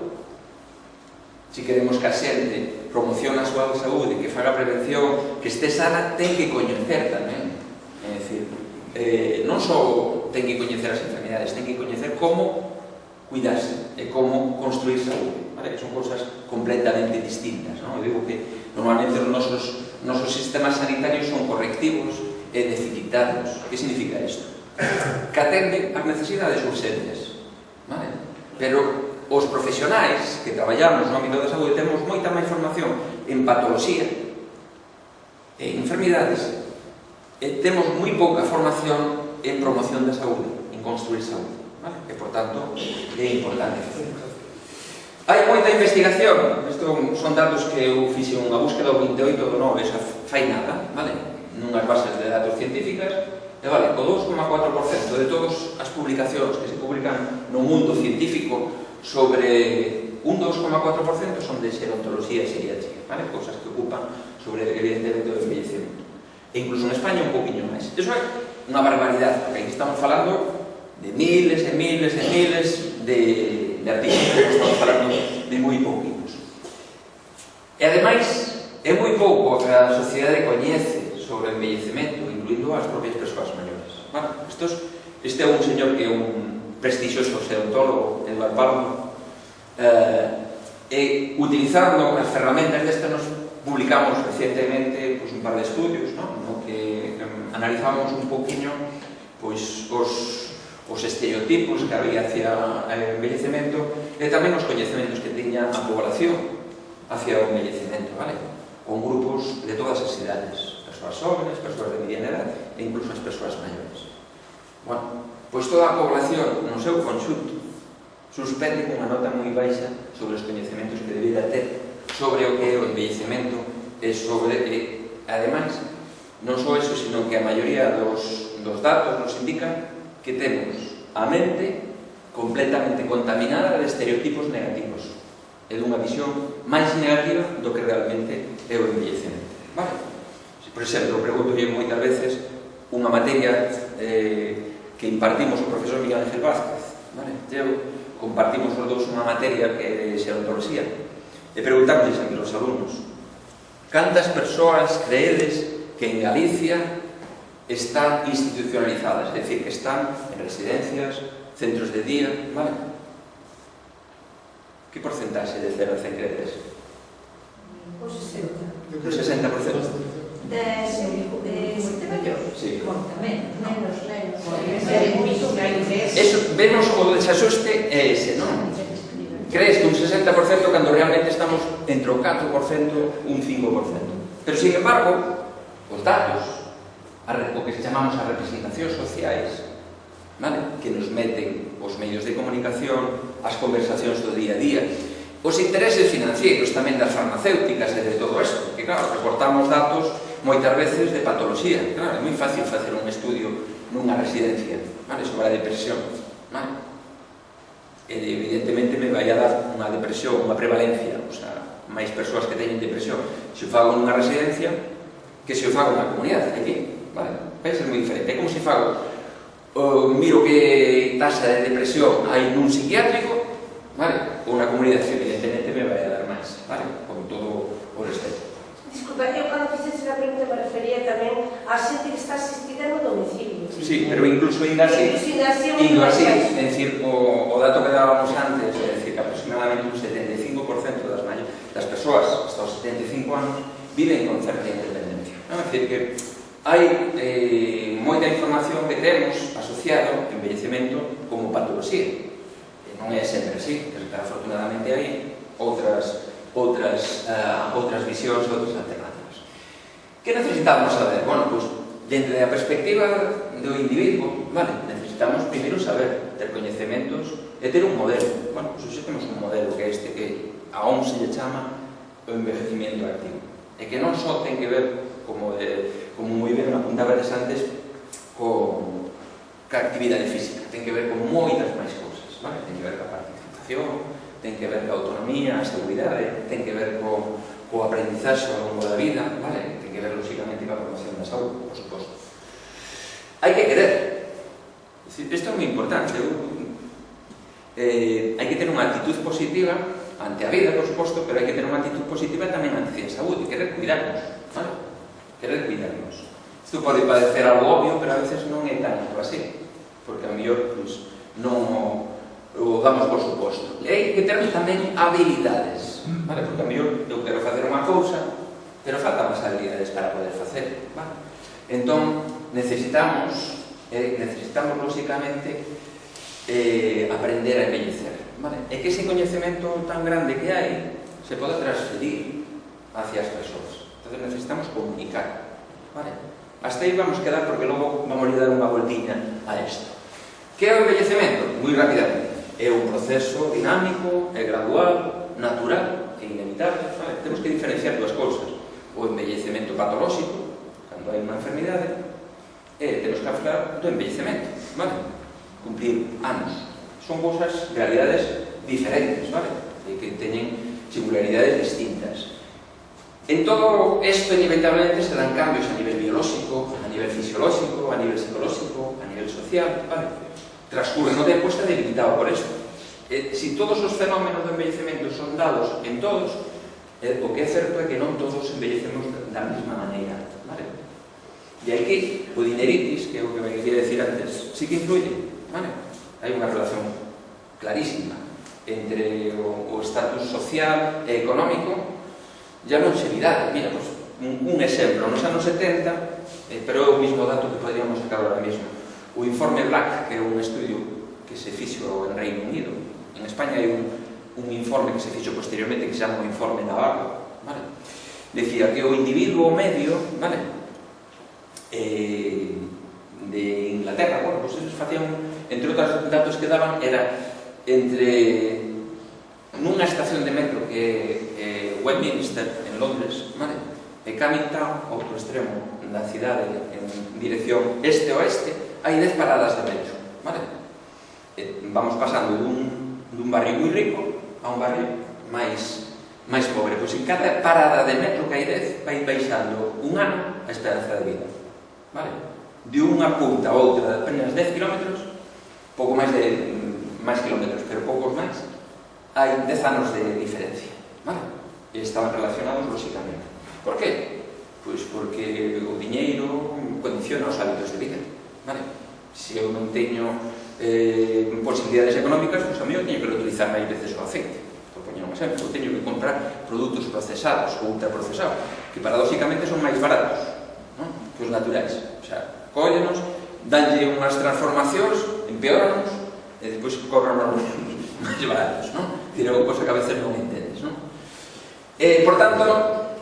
Se queremos que a xente promocione a súa saúde, que faga prevención, que este sana, ten que coñecer tamén. É dicir, non só ten que coñecer as enfermedades, ten que coñecer como cuidarse e como construir saúde, vale? Son cousas completamente distintas, non? Eu digo que normalmente os nosos sistemas sanitarios son correctivos e deficitarios. Que significa isto? que atende as necesidades urxentes, vale? Pero os profesionais que traballamos no ámbito da saúde temos moita máis formación en patoloxía e enfermidades e temos moi pouca formación en promoción da saúde, en construir saúde, vale? E, por tanto, é importante facer. Hai moita investigación, isto son datos que eu fixe unha búsqueda o 28 do 9, esa fai nada, vale? Nunhas bases de datos científicas, e vale, o 2,4% de todas as publicacións que se publican no mundo científico sobre un 2,4% son de gerontoloxía e xeriatría, vale? Cousas que ocupan sobre, evidentemente, o envellecemento. E incluso en España un poquinho máis. Iso é unha barbaridade, porque aquí estamos falando de miles e miles e miles de artículos, estamos falando de moi pouquitos. E ademais, é moi pouco que a sociedade coñece sobre o envellecemento, incluindo as propias persoas maiores. Bueno, este é un señor que é un prestixioso gerontólogo, Eduardo Palma, e utilizando as ferramentas desta nos publicamos recientemente un par de estudios, no que analizamos un poquinho os estereotipos que había hacia o envellecemento e tamén os coñecementos que tiña a población hacia o envellecemento, vale? Con grupos de todas as idades, persoas jóvenes, persoas de mediana edad e incluso as persoas maiores. Bueno, pois toda a población no seu conxunto suspende unha nota moi baixa sobre os coñecementos que debera ter sobre o que é o envellecemento e sobre que, ademais, non só eso, sino que a maioría dos datos nos indican que temos a mente completamente contaminada de estereotipos negativos e dunha visión máis negativa do que realmente é o envellecemento. Vale? Por exemplo, pregunto-lle moitas veces unha materia que impartimos o profesor Miguel Ángel Vázquez, vale? Compartimos os dous unha materia que é de gerontoloxía e preguntamos a los alumnos cantas persoas creedes que en Galicia están institucionalizadas, es decir, que están en residencias, centros de día, vale? Que porcentaxe de 0 a 100 creedes? O 60%. Un 60%. Este maior? Sí. Menos. Eso, vemos o desaxuste é ese, non? Crees que un 60% cando realmente estamos entre o 4% e un 5%. Pero, sin embargo, os datos, o que chamamos as representacións sociais, vale? Que nos meten os medios de comunicación, as conversacións do día a día, os intereses financeiros tamén das farmacéuticas e de todo isto, que claro, reportamos datos moitas veces de patoloxía. Claro, é moi fácil facer un estudio nunha residencia, vale? Sobre a depresión, vale? E evidentemente me vai a dar unha depresión, unha prevalencia, o sea, máis persoas que teñen depresión se o fago nunha residencia que se o fago nunha comunidade, aquí, vale? Vai ser moi diferente. É como se fago, miro que tasa de depresión hai nun psiquiátrico, vale? Ou na comunidade, evidentemente me vai a dar máis, vale? Con todo o respeto. Disculpa, eu cando fixese a pregunta me refería tamén a xente que está asistida no domicilio. Sí, pero incluso indo así, é dicir, o dato que dábamos antes, é dicir, que aproximadamente un 75% das persoas hasta os 75 anos viven con certa independencia. É dicir, que hai moita información que temos asociado ao envellecemento como patoloxía. E non é sempre así, porque afortunadamente hai outras visións e outras alternativas. Que necesitamos saber? Bueno, pues, dentro da perspectiva do individuo, vale, necesitamos primeiro saber, ter coñecementos e ter un modelo. Bueno, pues, temos un modelo que é este que a OMS se lle chama o envellecimiento activo. E que non só ten que ver, como moi ben apuntabades antes, con a actividade física, ten que ver con moitas máis cousas, vale? Ten que ver con a participación, ten que ver con a autonomía, a seguridade, ten que ver co aprendizaxe ao longo da vida, vale? Ten que ver, lógicamente, con a promoción da saúde, por suposto. Hai que querer. Isto é moi importante. Hai que ter unha actitud positiva ante a vida, por suposto, pero hai que ter unha actitud positiva tamén ante a saúde, querer cuidarnos, vale? Querer cuidarnos. Isto pode parecer algo obvio, pero a veces non é tanto así, porque a mellor non o damos por suposto. E hai que ter tamén habilidades, vale? Porque a mellor eu quero facer unha cousa, pero faltan as habilidades para poder facer, vale? Entón, necesitamos necesitamos, lóxicamente, aprender a envellecer, vale? E que ese coñecemento tan grande que hai se poda transferir hacia as persoas. Entonces necesitamos comunicar, vale? Hasta aí vamos quedar porque logo vamos a dar unha voltiña a isto. Que é o envellecemento? Moi rapidamente. É un proceso dinámico, é gradual, natural e inevitable, vale? Temos que diferenciar dúas cousas. O envellecemento patolóxico, cando hai unha enfermidade, e temos que falar do envellecemento, vale? Cumplir anos. Son cousas, realidades diferentes, vale? E que teñen singularidades distintas. En todo isto, inevitablemente, se dan cambios a nivel biolóxico, a nivel fisiolóxico, a nivel psicolóxico, a nivel social, vale? Transcurre no tempo, está delimitado por isto. Si todos os fenómenos do envellecemento son dados en todos, o que é certo é que non todos envellecemos da mesma maneira, vale? E aquí, o dineritis, que é o que me quería decir antes, sí que influye, vale? Hai unha relación clarísima entre o estatus social e económico e a longevidade. Mira, pues, un exemplo, nos anos 70, pero é o mismo dato que podríamos sacar ahora mesmo. O informe Black, que é un estudio que se fixo en Reino Unido. En España hai un informe que se fixo posteriormente que se chama o informe Navarro, vale? Decía que o individuo medio, vale, de Inglaterra, bueno, pues eles facían, entre outros datos que daban, era entre nunha estación de metro que é Westminster, en Londres, vale? E Camden Town, outro extremo da cidade, en dirección este-oeste, hai 10 paradas de metro, vale? Vamos pasando dun barrio moi rico a un barrio máis pobre. Pois en cada parada de metro que hai 10 vai baixando un ano a esperanza de vida, vale? De unha punta a outra de apenas 10 kilómetros, pouco máis kilómetros, pero poucos máis, hai 10 anos de diferencia, vale? E estaban relacionados lóxicamente. Por qué? Pois porque o diñeiro condiciona os hábitos de vida, vale? Se eu non teño posibilidades económicas, pois a mí eu teño que utilizar máis veces o aceite. Por poñer un exemplo, eu teño que comprar produtos procesados ou ultraprocesados, que paradóxicamente son máis baratos, non? Que os naturais. O sea, cóllenos, danlle unhas transformacións, empeoranos, e depois cobran máis baratos, non? É dicir, é unha cosa que a veces non entendes, non? Por tanto,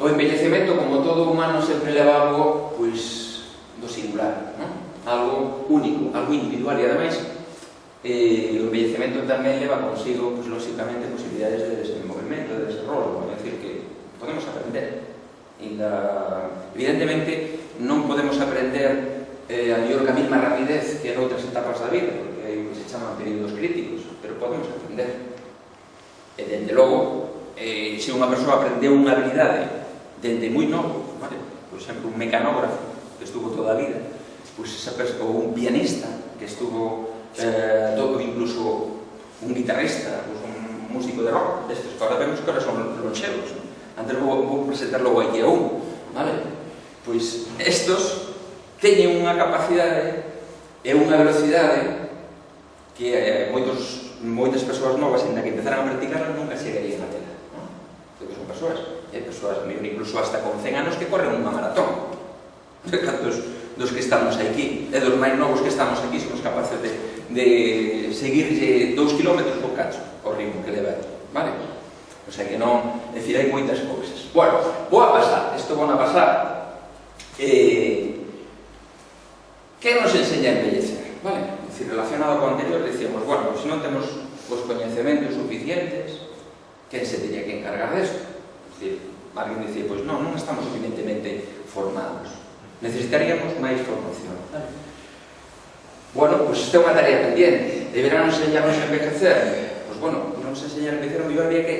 o envellecemento, como todo humano, sempre leva algo, pois, do singular, non? Algo único, algo individual, e ademais, o envellecemento tamén leva consigo, pois, lóxicamente, posibilidades de desenvolvemento, de desarrollo, é dicir, que podemos aprender. Evidentemente, non podemos aprender a mellor que a mesma rapidez que en outras etapas da vida, porque hai o que se chaman períodos críticos, pero podemos aprender. E, dende logo, se unha persoa aprendeu unha habilidade dende moi novo, vale? Por exemplo, un mecanógrafo que estuvo toda a vida, pois esa persoa, ou un pianista que estuvo todo, incluso un guitarrista, pois un músico de rock, destes que ahora vemos que ahora son lonxevos, non? Antes vou presentar logo aquí a un, vale? Pois estos teñen unha capacidade e unha velocidade que moitas persoas novas, ainda que empezaran a practicarla, nunca chegarían a tela, non? Porque son persoas, incluso hasta con 100 anos que corren unha maratón. Cantos dos que estamos aquí, e dos máis novos que estamos aquí, somos capaces de seguirlle 2 kilómetros co cacho, o ritmo que leva, vale? O sea que non, é dicir, hai moitas cousas. Bueno, vou a pasar, que nos enseña a envellecer, vale? É dicir, relacionado con o anterior, decíamos, bueno, se non temos os coñecementos suficientes, quen se teña que encargar desto? É dicir, alguén dicía, pois non estamos suficientemente formados, necesitaríamos máis formación, vale? Bueno, pois esta é unha tarea pendiente, deberán enseñarnos a envejecer. Pois bueno, non se enseñar a envejecer, o mellor había que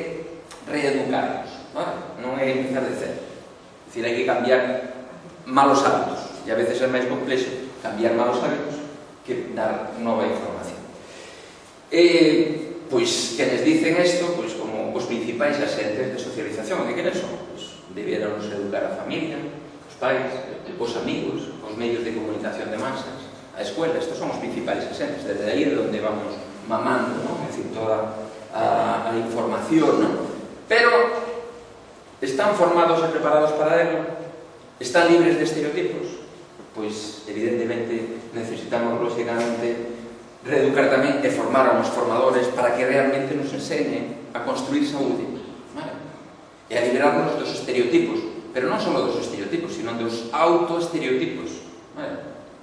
reeducarnos, vale? Non é empezar de cero. É dicir, hai que cambiar malos hábitos, e a veces é máis complexo cambiar malos hábitos que dar nova información. Pois, quenes dicen isto, pois como os principais asentes de socialización, que queres son? Pois, debiéramos educar a familia, os pais, os amigos, os medios de comunicación de masas, a escuela. Estos son os principais asentes, desde aí de onde vamos mamando, non? É dicir, toda a información, non? Pero están formados e preparados para ello, están libres de estereotipos. pois evidentemente necesitamos lógicamente reeducar tamén e formar a uns formadores para que realmente nos enseñen a construir saúde, vale? E a liberarnos dos estereotipos, pero non só dos estereotipos, sino dos autoestereotipos, vale?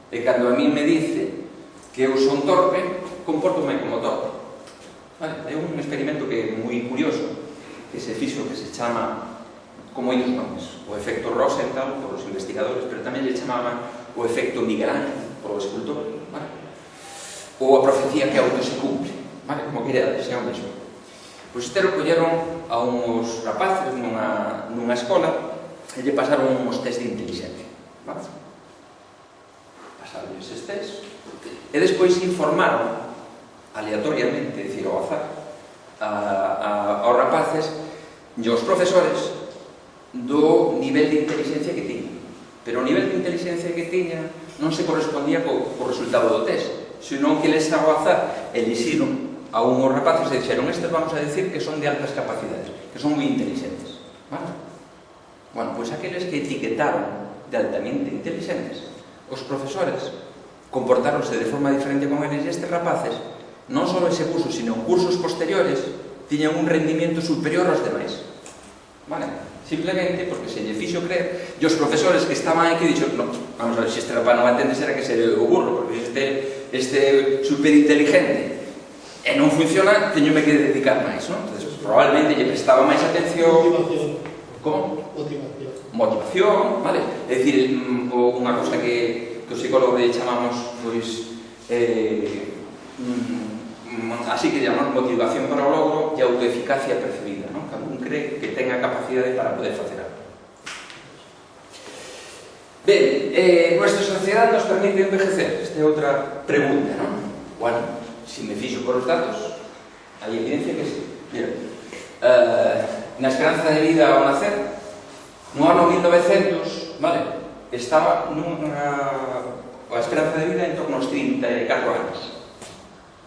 E cando a mí me dice que eu son torpe, comporto-me como torpe, vale? É un experimento que é moi curioso, que se fixo, que se chama con moitos nomes, o efecto Rosenthal por os investigadores, pero tamén lle chamaban o efecto Miguel Ángel por o escultor, vale? Ou a profecía que auto se cumple, vale? Como queira, xa o mesmo. Pois este lo colleron a uns rapaces nunha escola e lle pasaron uns test de inteligencia, vale? Pasaron eses test e despois informaron aleatoriamente, dicir, ao azar, aos rapaces e aos profesores do nivel de inteligencia que tiña. Pero o nivel de inteligencia que tiña non se correspondía co resultado do test, senón que les ao azar elixiron a unhos rapaces e dixeron estes vamos a decir que son de altas capacidades, que son moi inteligentes, vale? Bueno, pois aqueles que etiquetaron de altamente inteligentes, os profesores comportáronse de forma diferente con eles e estes rapaces, non só ese curso, sino cursos posteriores, tiñan un rendimiento superior aos demais, vale? Simplemente porque se lle fixo creer e os profesores que estaban aquí dixo no, vamos a ver, se este rapaz non atende será que ser o burro, porque este superinteligente e non funciona, teñome que dedicar máis, non? Entonces, probablemente lle prestaba máis atención. Motivación. Como? Motivación. Motivación, vale? É dicir, unha cousa que os psicólogos lle chamamos, pois, así que llamamos motivación para o logro e autoeficacia percibida, non? Cada un cree que ten a capacidade para poder facer algo. Ben, nuestra sociedade nos permite envejecer? Esta é outra pregunta, non? Bueno, se me fixo por os datos, hai evidencia que sí. Mira, na esperanza de vida ao nacer, no ano 1900, vale, estaba a esperanza de vida en torno aos 34 anos.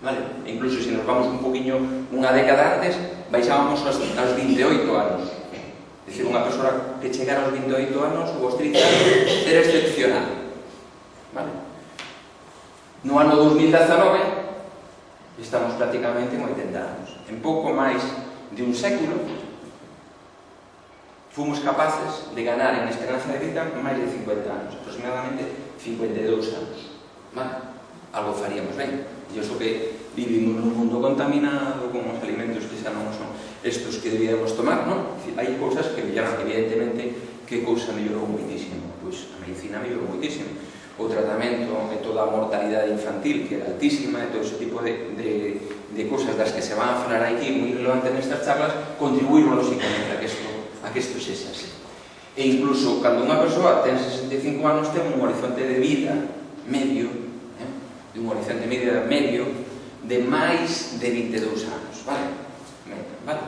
Vale? E incluso se nos vamos un poquinho unha década antes, baixábamos aos 28 anos. É dicir, unha persoa que chegara aos 28 anos ou aos 30 anos era excepcional. Vale? No ano 2019 estamos prácticamente en 80 anos. En pouco máis de un século fomos capaces de ganar en esperanza de vida máis de 50 anos, aproximadamente 52 anos. Vale? Algo faríamos ben. E iso que vivimos nun mundo contaminado, con os alimentos que xa non son estos que debíamos tomar, non? Hai cousas que melloran, evidentemente, que cousa mellorou moitísimo? Pois a medicina mellorou moitísimo. O tratamento e toda a mortalidade infantil, que era altísima, e todo ese tipo de cousas das que se van a falar aquí moi relevante nestas charlas, contribuíron lógicamente a que isto sexa así. E incluso, cando unha persoa ten 65 anos, ten un horizonte de vida medio, de un horizonte medio de máis de 22 anos, vale? Vale?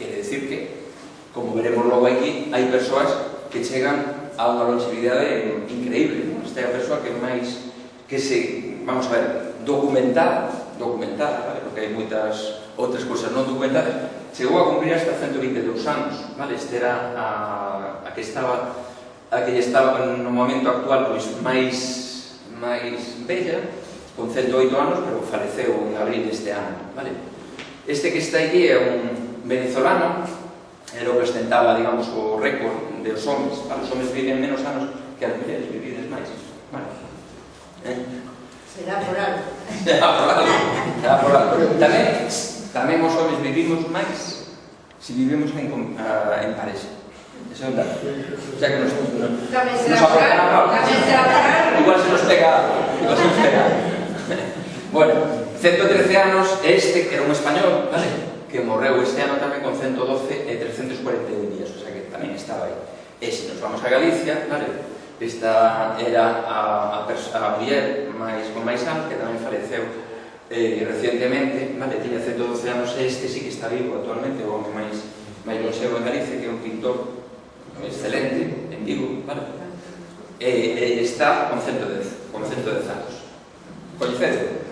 Quere decir que, como veremos logo aquí, hai persoas que chegan a unha longevidade increíble, non? Esta é a persoa que máis, que se, vamos a ver, documentada, vale? Porque hai moitas outras cousas non documentadas, chegou a cumprir hasta 122 anos, vale? Este era a que lle estaba no momento actual pois máis bella, con 108 anos, pero faleceu en abril deste ano, vale? Este que está aquí é un venezolano, era o que ostentaba, digamos, o récord dos homes, vale? Os homes viven menos anos que as mulleres, vivides máis, vale? Será por algo. Será por algo. Tamén os homes vivimos máis se vivimos en pareja. Eso é un dato. O sea que nos Tamén será por algo. Tamén será por algo. Igual se nos pega algo. Bueno, 113 anos, este que era un español, vale? Que morreu este ano tamén con 112 e 341 días, o sea que tamén estaba aí. E se nos vamos a Galicia, vale? Esta era a muller con máis anos, que tamén faleceu recientemente, vale? Tiña 112 anos, este sí que está vivo actualmente, o home máis lonxevo en Galicia, que é un pintor excelente, en Vigo, vale? E está con 110 anos. Coñecedo?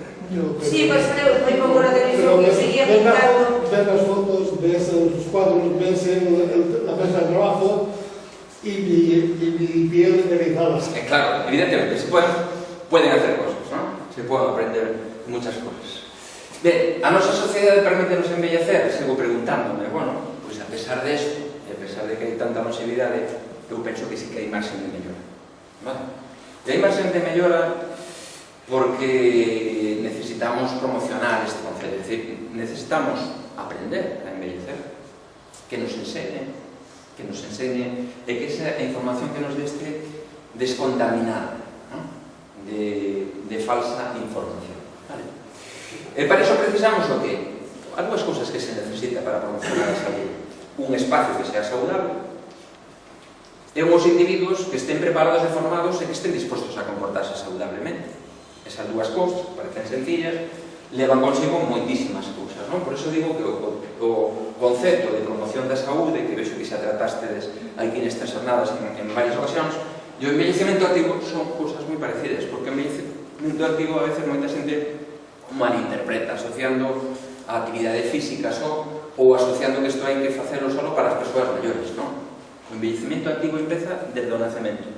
Sí, pois foi pouco na televisión que seguía pintando. Ver as fotos, ves os cuadros, ves a mesa de trabajo y bien realizadas. Claro, evidentemente, se pueden hacer cosas, ¿no? Se pueden aprender muchas cosas. Ben, a nosa sociedade permítenos embellecer, sigo preguntándome, bueno, pois a pesar de isto, a pesar de que hai tanta longevidade, eu penso que sí que hai marxen de mellora. Vale? E hai marxen de mellora porque necesitamos promocionar este concepto, es decir, necesitamos aprender a embellecer, que nos enseñe, e que esa información que nos deste descontaminada, ¿no? de falsa información. Vale? E para iso precisamos o que? Algúas cousas que se necesita para promocionar a saúde. Un espacio que sea saudable e unhos individuos que estén preparados e formados e que estén dispostos a comportarse saudablemente. Esas dúas cousas, parecen sencillas, levan consigo moitísimas cousas, non? Por iso digo que o concepto de promoción da saúde, que vexo que xa tratastedes aquí nestas jornadas en varias ocasións, e o envellecemento activo son cousas moi parecidas, porque o envellecemento activo a veces moita xente malinterpreta, asociando a actividade física só ou asociando que isto hai que facelo só para as persoas maiores, non? O envellecemento activo empeza desde o nacemento,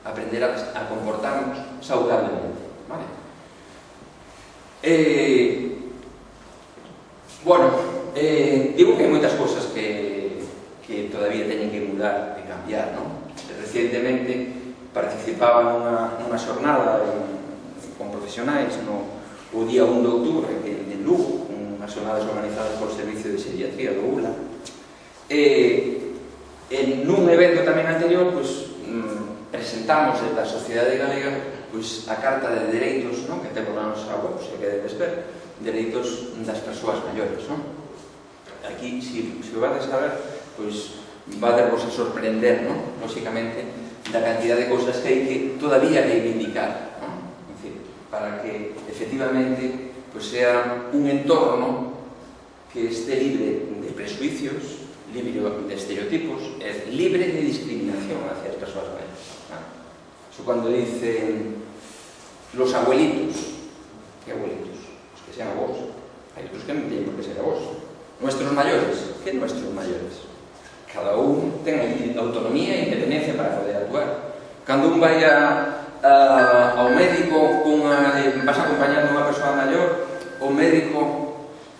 aprender a comportarnos saudablemente, vale? Digo que hai moitas cousas que todavía teñen que mudar e cambiar, non? Recientemente participaba nunha xornada con profesionais o día 1 de outubro en Lugo, unhas xornadas organizadas polo Servicio de Xeriatría do ULA. Nun evento tamén anterior, presentamos desde a Sociedade Galega a Carta de Dereitos que temos na nosa web, se que debes ver, dereitos das persoas maiores. Aquí, se o vades a ver, vos a sorprender, lóxicamente, da cantidad de cousas que hai que todavía reivindicar, para que efectivamente sea un entorno que esté libre de prejuicios, libre de estereotipos, libre de discriminación hacia as persoas mayores. Eso cuando dicen los abuelitos, ¿qué abuelitos? Los que sean avós. Hay otros que non tienen por que ser avós. Nuestros mayores, ¿qué nuestros mayores? Cada un ten autonomía e independencia para poder actuar. Cando un vai ao médico vas acompañando unha persoa maior, o médico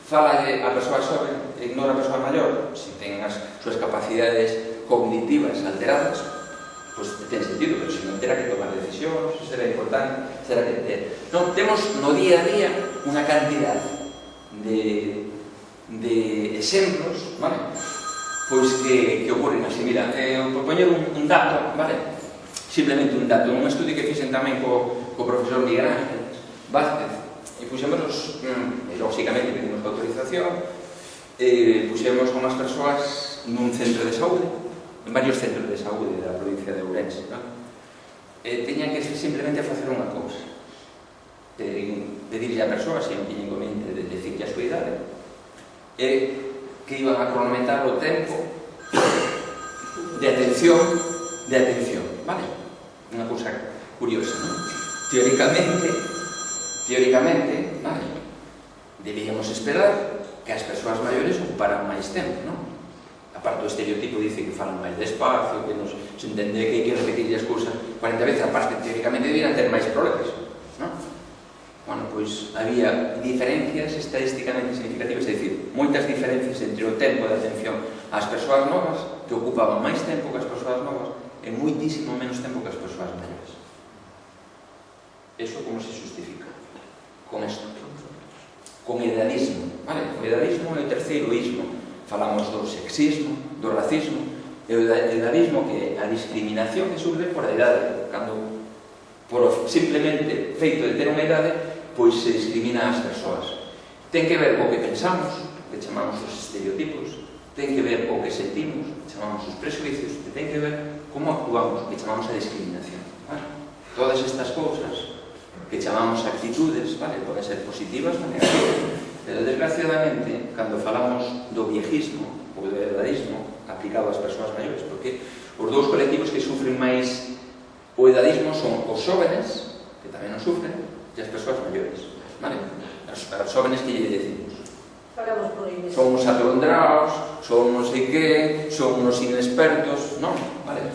falalle a persoa xoven e ignora a persoa maior, se ten as súas capacidades cognitivas alteradas, pois ten sentido, pero se non terá que tomar decisións, será importante, será que ter. Non, temos no día a día unha cantidad de exemplos, vale? Pois que ocurren así. Mira, por poñer un dato, vale? Simplemente un dato, un estudio que fixen tamén co profesor Miguel Ángel Vázquez, e puxémonos, lóxicamente pedimos autorización, puxemos a unhas persoas nun centro de saúde, en varios centros de saúde da provincia de Ourense, teñan que simplemente facer unha cousa, pedirle a persoa, se non tiñen inconveniente de decirle a súa idade, que iban a cronometrar o tempo de atención, vale? Unha cousa curiosa, non? Teóricamente, vale, debíamos esperar que as persoas maiores ocuparan máis tempo, non? Aparte o estereotipo dice que falan máis despacio, que nos entende que hai que repetir as cousas 40 veces, aparte teóricamente debían ter máis problemas, non? Bueno, pois había diferencias estadísticamente significativas, é dicir, moitas diferencias entre o tempo de atención ás persoas novas, que ocupaban máis tempo que as persoas novas, e moitísimo menos tempo que as persoas maiores. Eso como se justifica? Con esto. Con edadismo, vale? O edadismo é o terceiro ismo. Falamos do sexismo, do racismo, e o edadismo que é a discriminación que surge por a idade, cando por simplemente feito de ter unha idade, pois se discrimina as persoas. Ten que ver co que pensamos, que chamamos os estereotipos, ten que ver co que sentimos, que chamamos os prejuicios, e ten que ver como actuamos, que chamamos a discriminación. Vale? Todas estas cousas que chamamos actitudes, vale, poden ser positivas ou negativas, pero desgraciadamente, cando falamos do viejismo ou do edadismo aplicado ás persoas maiores, porque os dous colectivos que sufren máis o edadismo son os xóvenes, que tamén o sufren, e as persoas maiores, vale? As xóvenes que lle decimos? Falamos por aí. Son os atolondraos, son non sei que, son os inexpertos, non, vale? vale?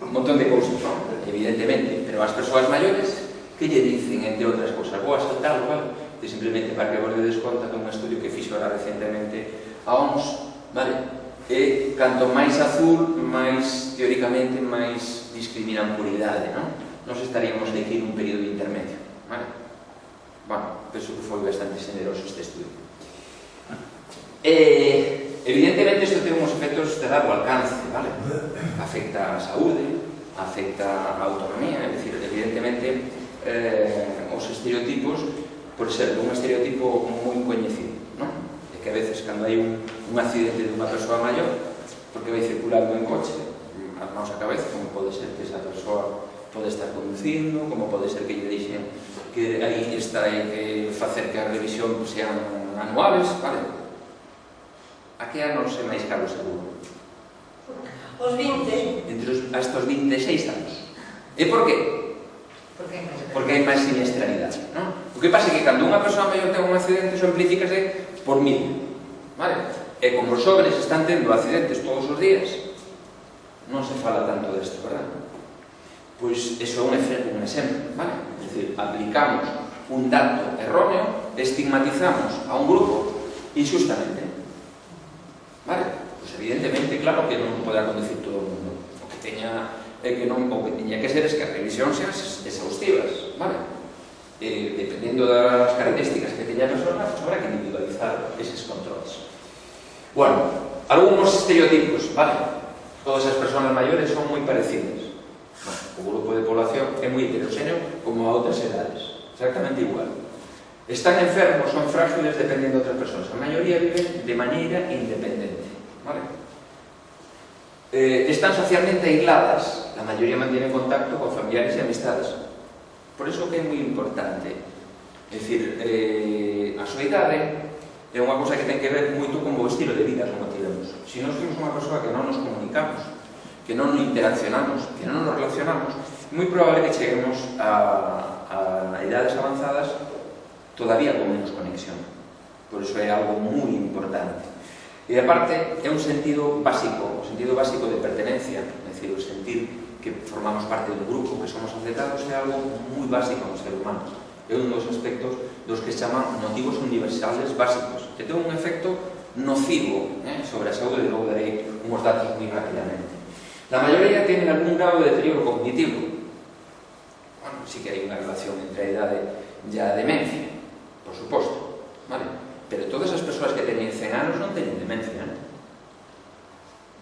Un montón de cousas, non? Evidentemente, pero as persoas maiores, que lle dicen, entre outras cousas? Vou a saltarlo, vale? E simplemente para que vos dedes conta de un estudio que fixo ahora recentemente a OMS, vale? E canto máis azul, máis, teóricamente, máis discriminan por idade, non? Nos estaríamos aquí nun período intermedio, vale? Bueno, penso que foi bastante generoso este estudio. Evidentemente, isto ten uns efectos de largo alcance, vale? Afecta a saúde, afecta a autonomía, é dicir, evidentemente, os estereotipos, por ser un estereotipo moi coñecido, non? É que a veces, cando hai un accidente dunha persoa maior, porque vai circulando en coche, a nosa cabeza, como pode ser que esa persoa pode estar conducindo, como pode ser que lle dixen que aí está que facer que a revisión sean anuales, vale? A que anos é máis caro seguro? Os 20. Hasta os 26 anos. E por qué? Porque hai máis siniestralidade, non? O que pasa é que cando unha persoa maior ten un accidente, iso amplifícase por 1000, vale? E como os jóvenes están tendo accidentes todos os días, non se fala tanto desto, verdad? Pois iso é un exemplo, vale? É dicir, aplicamos un dato erróneo, estigmatizamos a un grupo injustamente, vale? Pois evidentemente, claro que non poderá conducir todo o mundo. O que teña que ser es que as revisións sean exhaustivas, vale? Dependendo das características que teña a persona, pues habrá que individualizar eses controles. Bueno, algúns estereotipos, vale? Todas as persoas maiores son moi parecidas. Bueno, o grupo de población é moi heterogéneo como a outras edades, exactamente igual. Están enfermos, son frágiles, dependendo de outras persoas. A maioría viven de maneira independente, vale? Están socialmente aisladas, la mayoría mantiene contacto con familiares e amistades. Por iso que é moi importante, é dicir, a súa idade é unha cosa que ten que ver moito con o estilo de vida como tivemos. Se nós somos unha persoa que non nos comunicamos, que non nos interaccionamos, que non nos relacionamos, é moi probable que cheguemos a idades avanzadas todavía con menos conexión. Por iso é algo moi importante. E aparte, é un sentido básico de pertenencia, é dicir, o sentir que formamos parte dun grupo, que somos aceptados, é algo moi básico no ser humano. É un dos aspectos dos que se chaman motivos universales básicos, que ten un efecto nocivo sobre a saúde, e logo darei uns datos moi rapidamente. La maioría tienen algún grado de deterioro cognitivo. Bueno, sí que hai unha relación entre a idade e a demencia, por suposto, vale? Pero todas as persoas que teñen 100 anos non teñen demencia, non?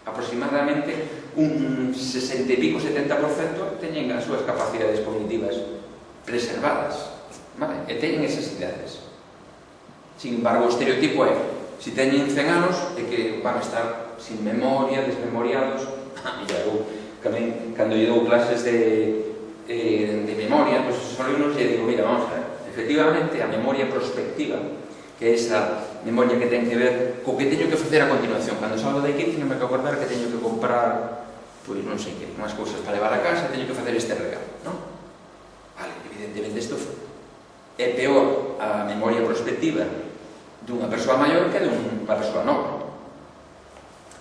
Aproximadamente un 60 e pico, 70% teñen as súas capacidades cognitivas preservadas, vale? E teñen esas idades. Sin embargo, o estereotipo é, se teñen 100 anos, é que van a estar sin memoria, desmemoriados. E eu, tamén, cando lle dou clases de memoria, pois os alumnos lle digo, mira, vamos a ver, efectivamente, a memoria prospectiva, que é esa memoria que ten que ver co que teño que facer a continuación. Cando salgo de aquí, teño que acordar que teño que comprar, pois non sei que, unhas cousas para levar a casa, teño que facer este regalo, non? Vale, evidentemente isto é peor a memoria prospectiva dunha persoa maior que dunha persoa nova.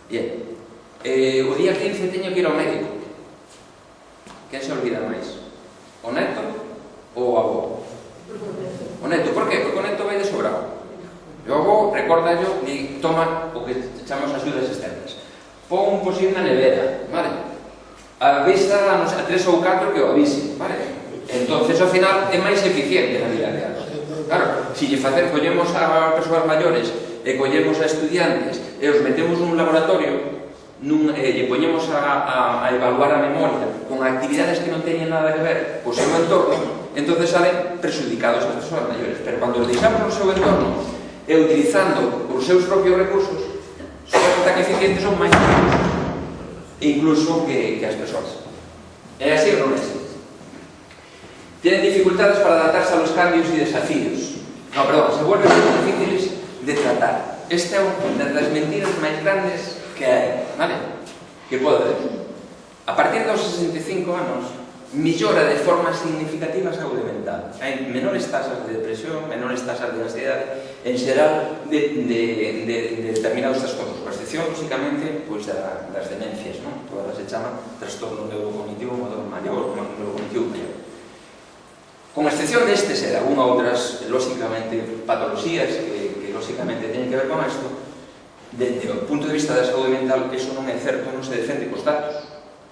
Bien, o día 15 teño que ir ao médico. Quen se olvida máis? O neto ou o avó? O neto, por qué? Porque o neto vai de sobrado. Logo, recórdayo, e toma o que chamamos axudas externas. Pon un posible na nevera, vale? Avisa a 3 ou 4 que o avise, vale? Entonces, ao final, é máis eficiente na vida real. Claro, se lle collemos a persoas maiores e collemos a estudiantes e os metemos nun laboratorio, lle poñemos a evaluar a memoria con actividades que non teñen nada que ver co seu entorno, entonces salen perjudicados as persoas maiores. Pero cando os deixamos no seu entorno e utilizando os seus propios recursos, son tan eficientes ou máis recursos, incluso que as persoas. É así ou non é así? Tienen dificultades para adaptarse a los cambios y desafíos. No, perdón, se vuelven muy difíciles de tratar. Esta é unha das mentiras máis grandes que hai, vale? Que pode haber. A partir dos 65 anos, millora de forma significativa a saúde mental. Hai menores tasas de depresión, menores tasas de ansiedade, en xeral de determinados trastornos, por excepción, lógicamente, das demencias, non? Todas se chaman trastorno neurocognitivo maior, neurocognitivo maior. Con excepción destes e de algunas outras, lógicamente, patologías que lógicamente teñen que ver con isto, desde o punto de vista da saúde mental, eso non é certo, non se defende cos datos.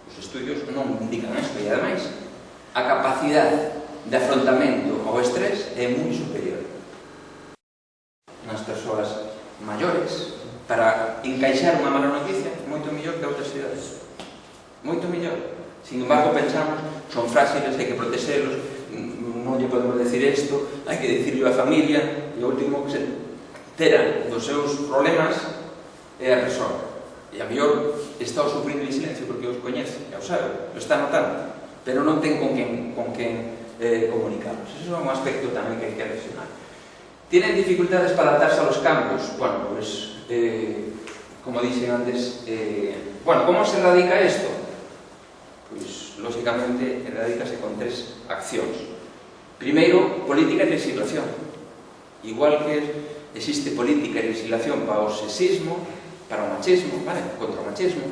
Os estudios non indican isto, e ademais a capacidade de afrontamento ao estrés é moi superior nas persoas maiores. Para encaixar unha mala noticia moito mellor que outras cidades, moito mellor. Sin embargo, pensamos, son frágiles, hai que protexelos, non lle podemos decir isto, hai que dicirlo á familia, e o último que se entera dos seus problemas é a persoa. E a mellor está o sufrindo en silencio porque os coñece, e o sabe, o está notando, pero non ten con quen comunicarlos. Eso é un aspecto tamén que hai que reflexionar. Tienen dificultades para adaptarse a los cambios. Bueno, pues, como dije antes, bueno, ¿cómo se erradica esto? Pues, lógicamente, erradícase con 3 accións. Primeiro, política e legislación. Igual que existe política e legislación para o sexismo, para o machismo, vale? Contra o machismo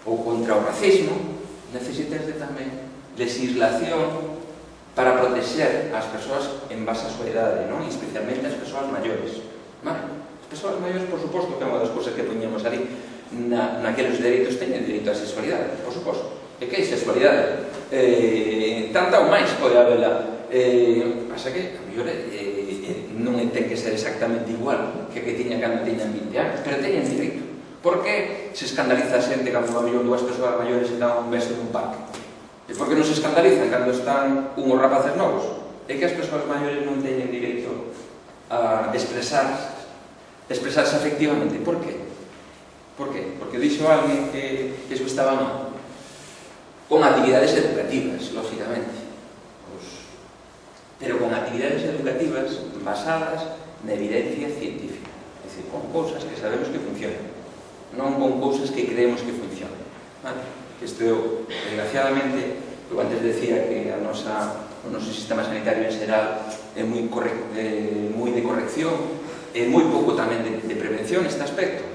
ou contra o racismo, necesitas de tamén legislación para proteger as persoas en base a súa idade, non? E especialmente as persoas maiores, vale? As persoas maiores, por suposto, que é unha das cousas que poñemos ali naqueles dereitos, teñen dereito á sexualidade, por suposto. E que é sexualidade? Tanta ou máis pode habela. Pasa que a mellor non ten que ser exactamente igual que tiña cando tiñan 20 anos, pero teñen direito. Por que se escandaliza a xente cando a mellor 2 persoas maiores se dan un beso nun parque? E por que non se escandalizan cando están unhos rapaces novos? É que as persoas maiores non teñen direito a expresarse afectivamente. Por qué? Por qué? Porque dixo alguén que iso estaba mal. Con actividades educativas, lógicamente. Pero con actividades educativas basadas na evidencia científica. É dicir, con cousas que sabemos que funcionan, non con cousas que creemos que funcionan. Vale? Isto, desgraciadamente, eu antes decía que o noso sistema sanitario en xeral é moi de corrección, e moi pouco tamén de prevención neste aspecto.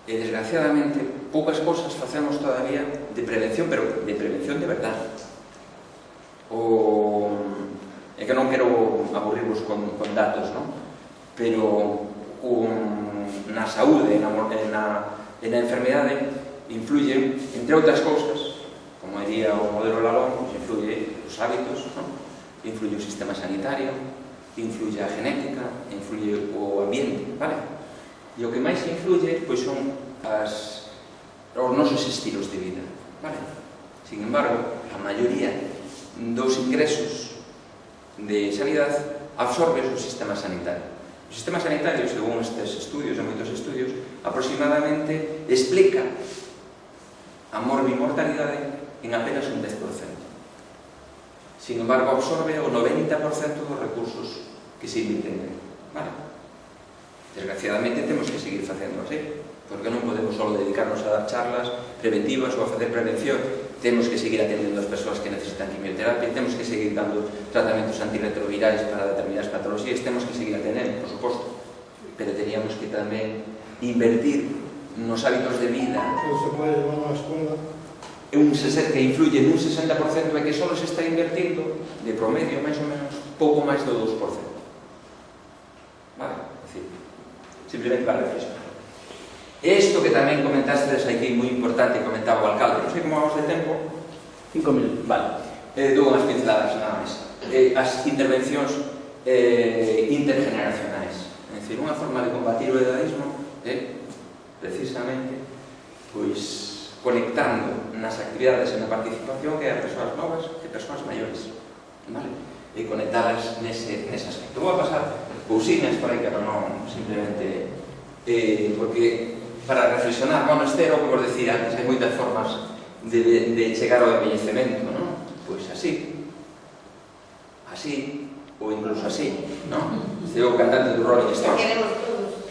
E, desgraciadamente, poucas cousas facemos todavía de prevención, pero de prevención de verdade. É que non quero aburrirvos con datos, non? Pero na saúde e na enfermedade influyen, entre outras cousas, como diría o modelo Lalón, influye os hábitos, non? Influye o sistema sanitario, influye a genética, influye o ambiente, vale? E o que máis influye, pois, son os nosos estilos de vida, vale? Sin embargo, a maioría dos ingresos de sanidade absorbe o sistema sanitario. O sistema sanitario, según estes estudios e moitos estudios, aproximadamente explica a morbimortalidade en apenas un 10%. Sin embargo, absorbe o 90% dos recursos que se inventen. Vale? Desgraciadamente, temos que seguir facendo así, porque non podemos só dedicarnos a dar charlas preventivas ou a facer prevención. Temos que seguir atendendo as persoas que necesitan quimioterapia, temos que seguir dando tratamentos antirretrovirais para determinadas patologías, temos que seguir atendendo, por suposto, pero teníamos que tamén invertir nos hábitos de vida. Se pode levar a escola. Que influye en un 60% e que só se está invertindo de promedio, máis ou menos, pouco máis do 2%. Vale? É dicir, simplemente para reflexionar. Isto que tamén comentastes aquí, moi importante, comentaba o alcalde, non sei como vamos de tempo. 5 minutos, vale. Dou unhas pinceladas nada máis. As intervencións intergeneracionais. É dicir, unha forma de combatir o edadismo é, precisamente, pois, conectando nas actividades e na participación que hai persoas novas e persoas maiores. Vale? E conectadas nese aspecto. Vou a pasar cousiñas por aí, que non simplemente porque para reflexionar, bueno, este era o que vos decía antes, hai moitas formas de chegar ao envellecemento, non? Pois así, ou incluso así, non? Este é o cantante do Rolling Stones,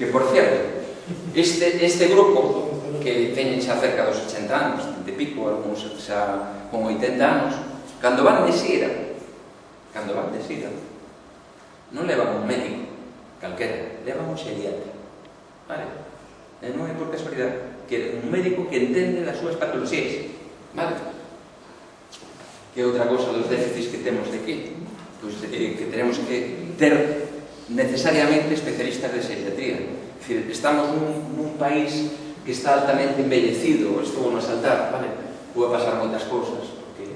que, por cierto, este grupo, que teñen xa cerca dos 80 anos, de pico, algúns xa con 80 anos, Cando van de xira, non levan un médico calquera, levan un xeriatra, vale? E non é por casualidade que un médico que entende das súas patoloxías, vale? Que é outra cosa dos déficits que temos de aquí, pois que tenemos que ter necesariamente especialistas de xeriatría. É dicir, estamos nun país que está altamente embellecido, estou a saltar, vale? Pode pasar moitas cousas, porque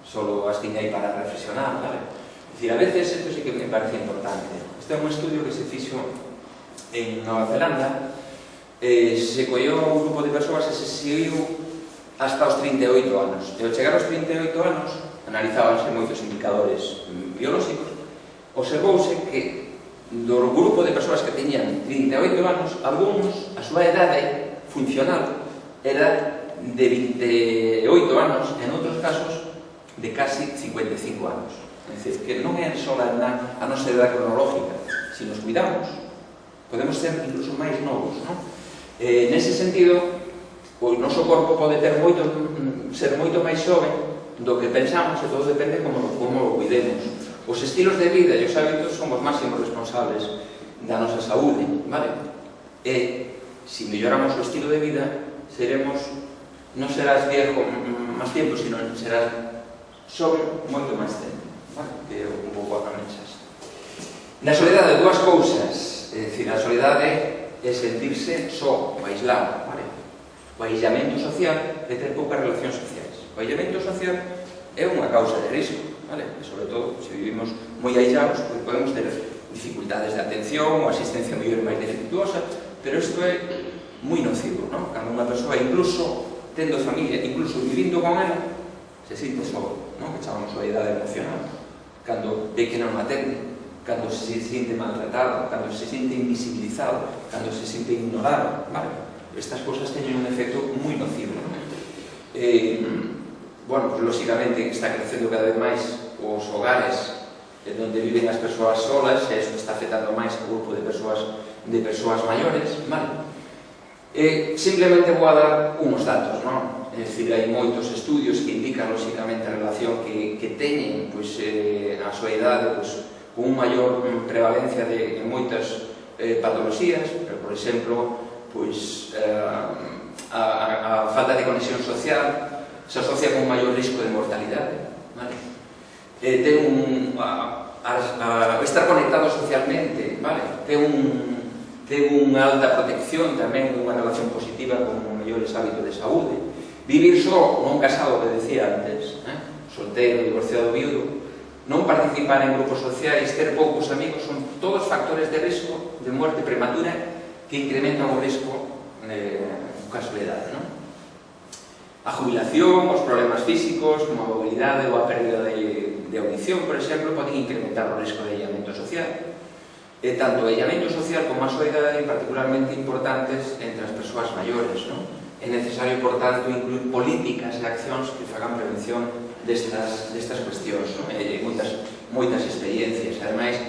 solo as tiña aí para reflexionar, vale? É dicir, a veces, isto sí que me parece importante. Este é un estudio que se fixo en Nova Zelanda, se colleu un grupo de persoas e se seguiu hasta os 38 anos. E ao chegar aos 38 anos, analizábanse moitos indicadores biolóxicos, observouse que do grupo de persoas que teñían 38 anos, algúns, a súa idade funcional era de 28 anos, en outros casos, de casi 55 anos. É dicir, que non é só a nosa idade cronológica. Se nos cuidamos, podemos ser incluso máis novos, non? Nese sentido, o noso corpo pode ser moito máis xoven do que pensamos, e todo depende como o cuidemos. Os estilos de vida e os hábitos son os máximos responsables da nosa saúde, vale? E se melloramos o estilo de vida, non serás viejo máis tempo, sino serás xoven moito máis tempo, vale? Que é un pouco a mensaxe. Na soledade, dúas cousas, é dicir, a soledade é sentirse só, o aislado, vale? O aillamento social é ter poucas relacións sociais. O aillamento social é unha causa de risco, vale? E sobre todo, se vivimos moi aislados, pois podemos ter dificultades de atención, ou asistencia mellor máis defectuosa, pero isto é moi nocivo, non? Cando unha persoa, incluso tendo familia, incluso vivindo con ela, se sinte só, non? Que chamamos soledade emocional. Cando ve que non atende, cando se sinte maltratado, cando se sinte invisibilizado, cando se sinte ignorado, vale? Estas cousas teñen un efecto moi nocivo, non? Bueno, pues, lógicamente, está crecendo cada vez máis os hogares onde viven as persoas solas, e iso está afectando máis ao grupo de persoas maiores, vale? Simplemente vou a dar uns datos, non? É dicir, hai moitos estudios que indican, lógicamente, a relación que teñen, pois, a súa idade, pois, con maior prevalencia de moitas patoloxías, pero, por exemplo, pois, a falta de conexión social se asocia con maior risco de mortalidade, vale? Estar conectado socialmente, vale? Ten unha alta protección tamén, unha relación positiva con mellores hábitos de saúde. Vivir só, non casado, que decía antes, solteiro, divorciado, viudo, non participar en grupos sociais, ter poucos amigos, son todos factores de risco de muerte prematura que incrementan o risco no caso de idade, non? A jubilación, os problemas físicos, como a mobilidade ou a pérdida de audición, por exemplo, poden incrementar o risco de aillamento social. E tanto o aillamento social como a soidade son particularmente importantes entre as persoas maiores, non? É necesario, por tanto, incluir políticas e accións que fagan prevención destas cuestións, non? Moitas experiencias, ademais,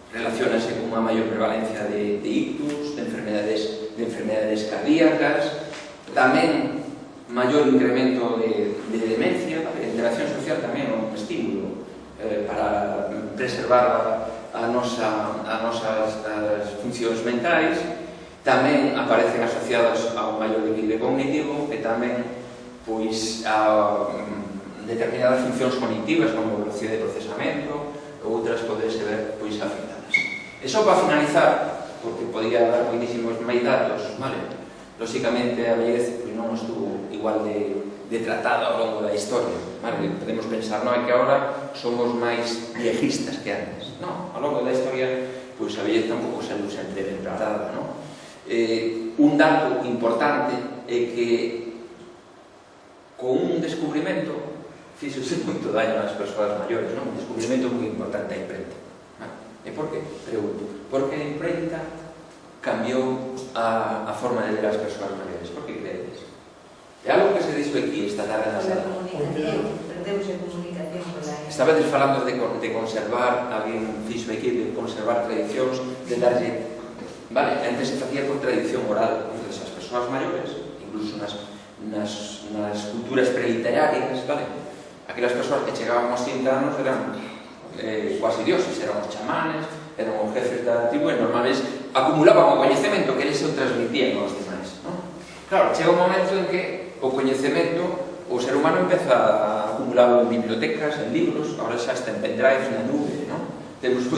relacionase con unha maior prevalencia de ictus, de enfermedades cardíacas, tamén maior incremento de demencia. A interacción social tamén é un estímulo para preservar as nosas funcións mentais. Tamén aparecen asociadas a un maior declive cognitivo e tamén pois a determinadas funcións cognitivas como velocidade de procesamento, outras poderse ver pois afectadas. E só para finalizar, porque podría dar moitísimos máis datos, vale? Lógicamente a vellez non estuvo igual de tratada ao longo da historia, vale? Podemos pensar, non, é que agora somos máis viejistas que antes. Non, ao longo da historia pois a vellez tampouco se sempre ben tratada, non? Un dato importante é que con un descubrimento fíxose moito daño ás persoas maiores, non? Un descubrimento moi importante, a imprenta. E por qué? Pregunto. Porque a imprenta cambiou a forma de ver as persoas maiores. Por que crees? É algo que se dixo aquí esta tarde na sala. Perdemos a comunicación con la... Estabades falando de conservar, alguén fixo aquí, de conservar tradicións, de darlle... Vale, antes se facía por tradición oral, entre as persoas maiores, incluso nas culturas preliterarias, vale? Aquelas persoas que chegaban aos 30 anos eran quasi dioses, eran os chamanes, eran os jefes da tribu e normalmente acumulaban o coñecemento que eles se transmitían aos demais, non? Claro, chega un momento en que o coñecemento, o ser humano empeza a acumular en bibliotecas, en libros, agora xa está en pendrives, na nube, non? Temos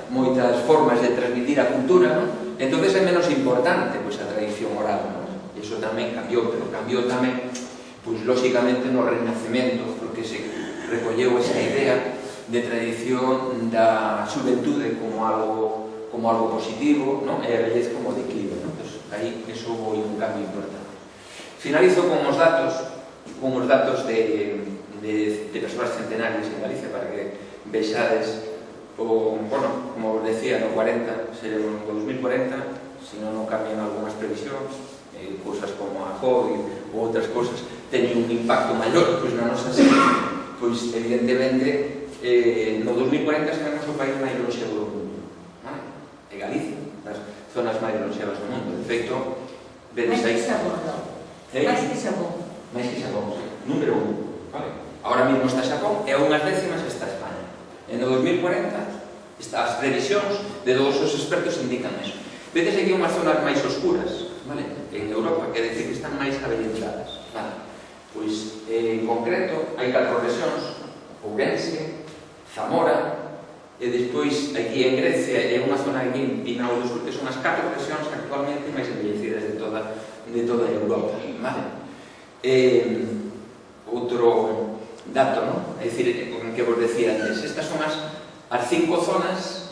moitas formas de transmitir a cultura, non? Entón é menos importante a tradición oral, non? E iso tamén cambiou, pero cambiou tamén, lóxicamente, no Renacemento, porque se recolleu esa idea de tradición da xuventude como algo positivo, non? E a vellez como declive, non? Entón, aí iso foi un cambio importante. Finalizo con os datos de persoas centenarias en Galicia para que vexades como os decía, no 40 seremos no 2040, se non cambian algunhas previsións, cousas como a COVID ou outras cousas teñen un impacto maior na nosa saúde, pois evidentemente no 2040 seremos o país máis lonxevo do mundo, e Galicia, das zonas máis lonxevas do mundo. De feito, vedes aí... Máis que Xapón. Máis que Xapón, número 1. Ahora mesmo está Xapón e a unhas décimas está España. E no 2040, as previsións de todos os expertos indican eso. Vedes aquí unhas zonas máis oscuras, en Europa, que decir que están máis avellentadas. Pois, en concreto, hai 4 rexións: Ourense, Zamora, e despois aquí en Grecia, e unha zona aquí en Pinau do Sur, que son as 4 rexións actualmente máis envellecidas de toda Europa. Outro dato, non? É dicir, que vos decía antes, estas son as 5 zonas,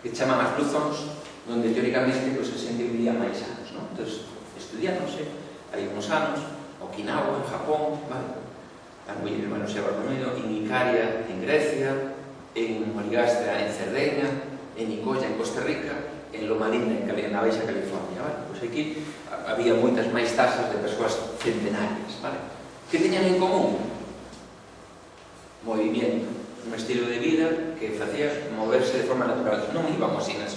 que chaman as blue zones, onde teóricamente a xente vivía máis anos, non? Entón, estudiáronse, hai uns anos, Okinawa, en Japón, as mulleres van a Bartolomeo, en Icaria, en Grecia, en Moligastra, en Cerdeña, en Nicoya, en Costa Rica, en Loma Linda, en Baixa California. Pois aquí había moitas máis tasas de persoas centenarias. Que teñan en común? Movimiento, un estilo de vida que facía moverse de forma natural. Non íbamos así as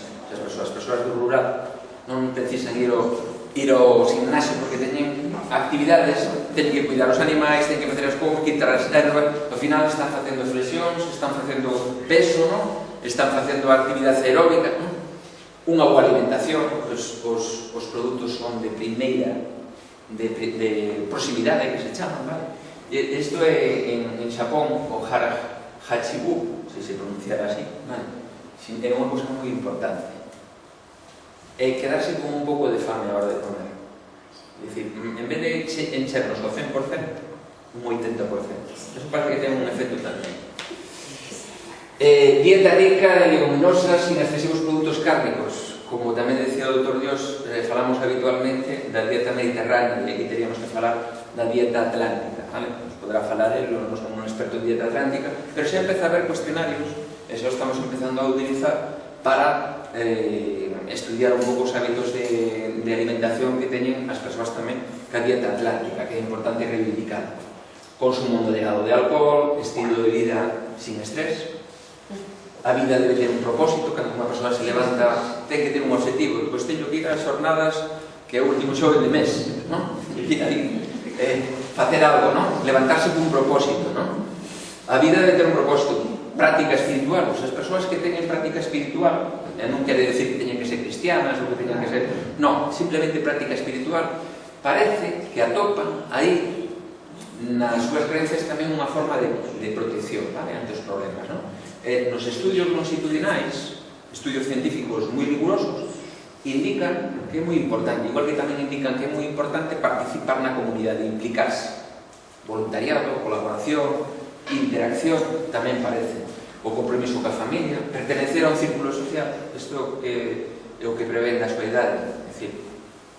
persoas do rural non precisan ir ao gimnasio porque teñen actividades, teñen que cuidar os animais, teñen que facer as cousas, quitar as ervas, ao final están facendo flexións, están facendo peso, están facendo actividade aeróbica, unha boa alimentación, os produtos son de primeira, de proximidade que se chaman, isto é en Xapón, o Hachibu, se pronunciara así, é unha cousa moi importante. É quedarse con un pouco de fame a hora de comer. É dicir, en vez de enchernos ao 100%, un 80%. Eso parece que ten un efecto tamén. Dieta rica de leguminosas sin excesivos produtos cárnicos. Como tamén decía o Dr. Dios, falamos habitualmente da dieta mediterránea e aquí teríamos que falar da dieta atlántica. Nos podrá falar él, non somos un experto en dieta atlántica, pero xa empeza a haber cuestionarios, e xa estamos empezando a utilizar para estudiar un pouco os hábitos de alimentación que teñen as persoas tamén ca dieta atlántica, que é importante reivindicar. Consumo moderado de alcohol, estilo de vida sin estrés. A vida debe ter un propósito, cando unha persoa se levanta ten que ter un objetivo, e depois teño que ir ás xornadas que é o último xoves de mes, facer algo, levantarse con un propósito. A vida debe ter un propósito. Práctica espiritual, as persoas que teñen práctica espiritual, non quere decir que teñen que ser cristianas ou que teñen que ser... Non, simplemente práctica espiritual, parece que atopan aí nas súas creencias tamén unha forma de protección ante os problemas. Nos estudios longitudinais, estudios científicos moi rigurosos, indican que é moi importante, igual que tamén indican que é moi importante participar na comunidade, implicarse. Voluntariado, colaboración, interacción, tamén parece. O compromiso coa familia, pertenecer a un círculo social, isto é o que prevén da súa idade, é dicir,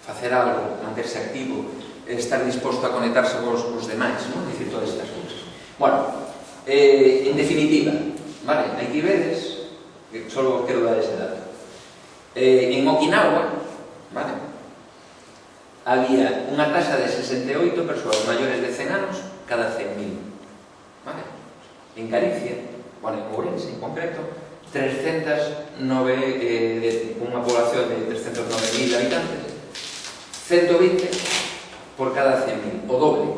facer algo, manterse activo, estar disposto a conectarse cos demais, é dicir, todas estas cousas. Bueno, en definitiva, aquí vedes, que só quero dar ese dato, en Okinawa, había unha tasa de 68 persoas maiores de 100 anos cada 100.000. En Galicia, en Ourense en concreto, unha población de 309.000 habitantes, 120 por cada 100.000, o doble.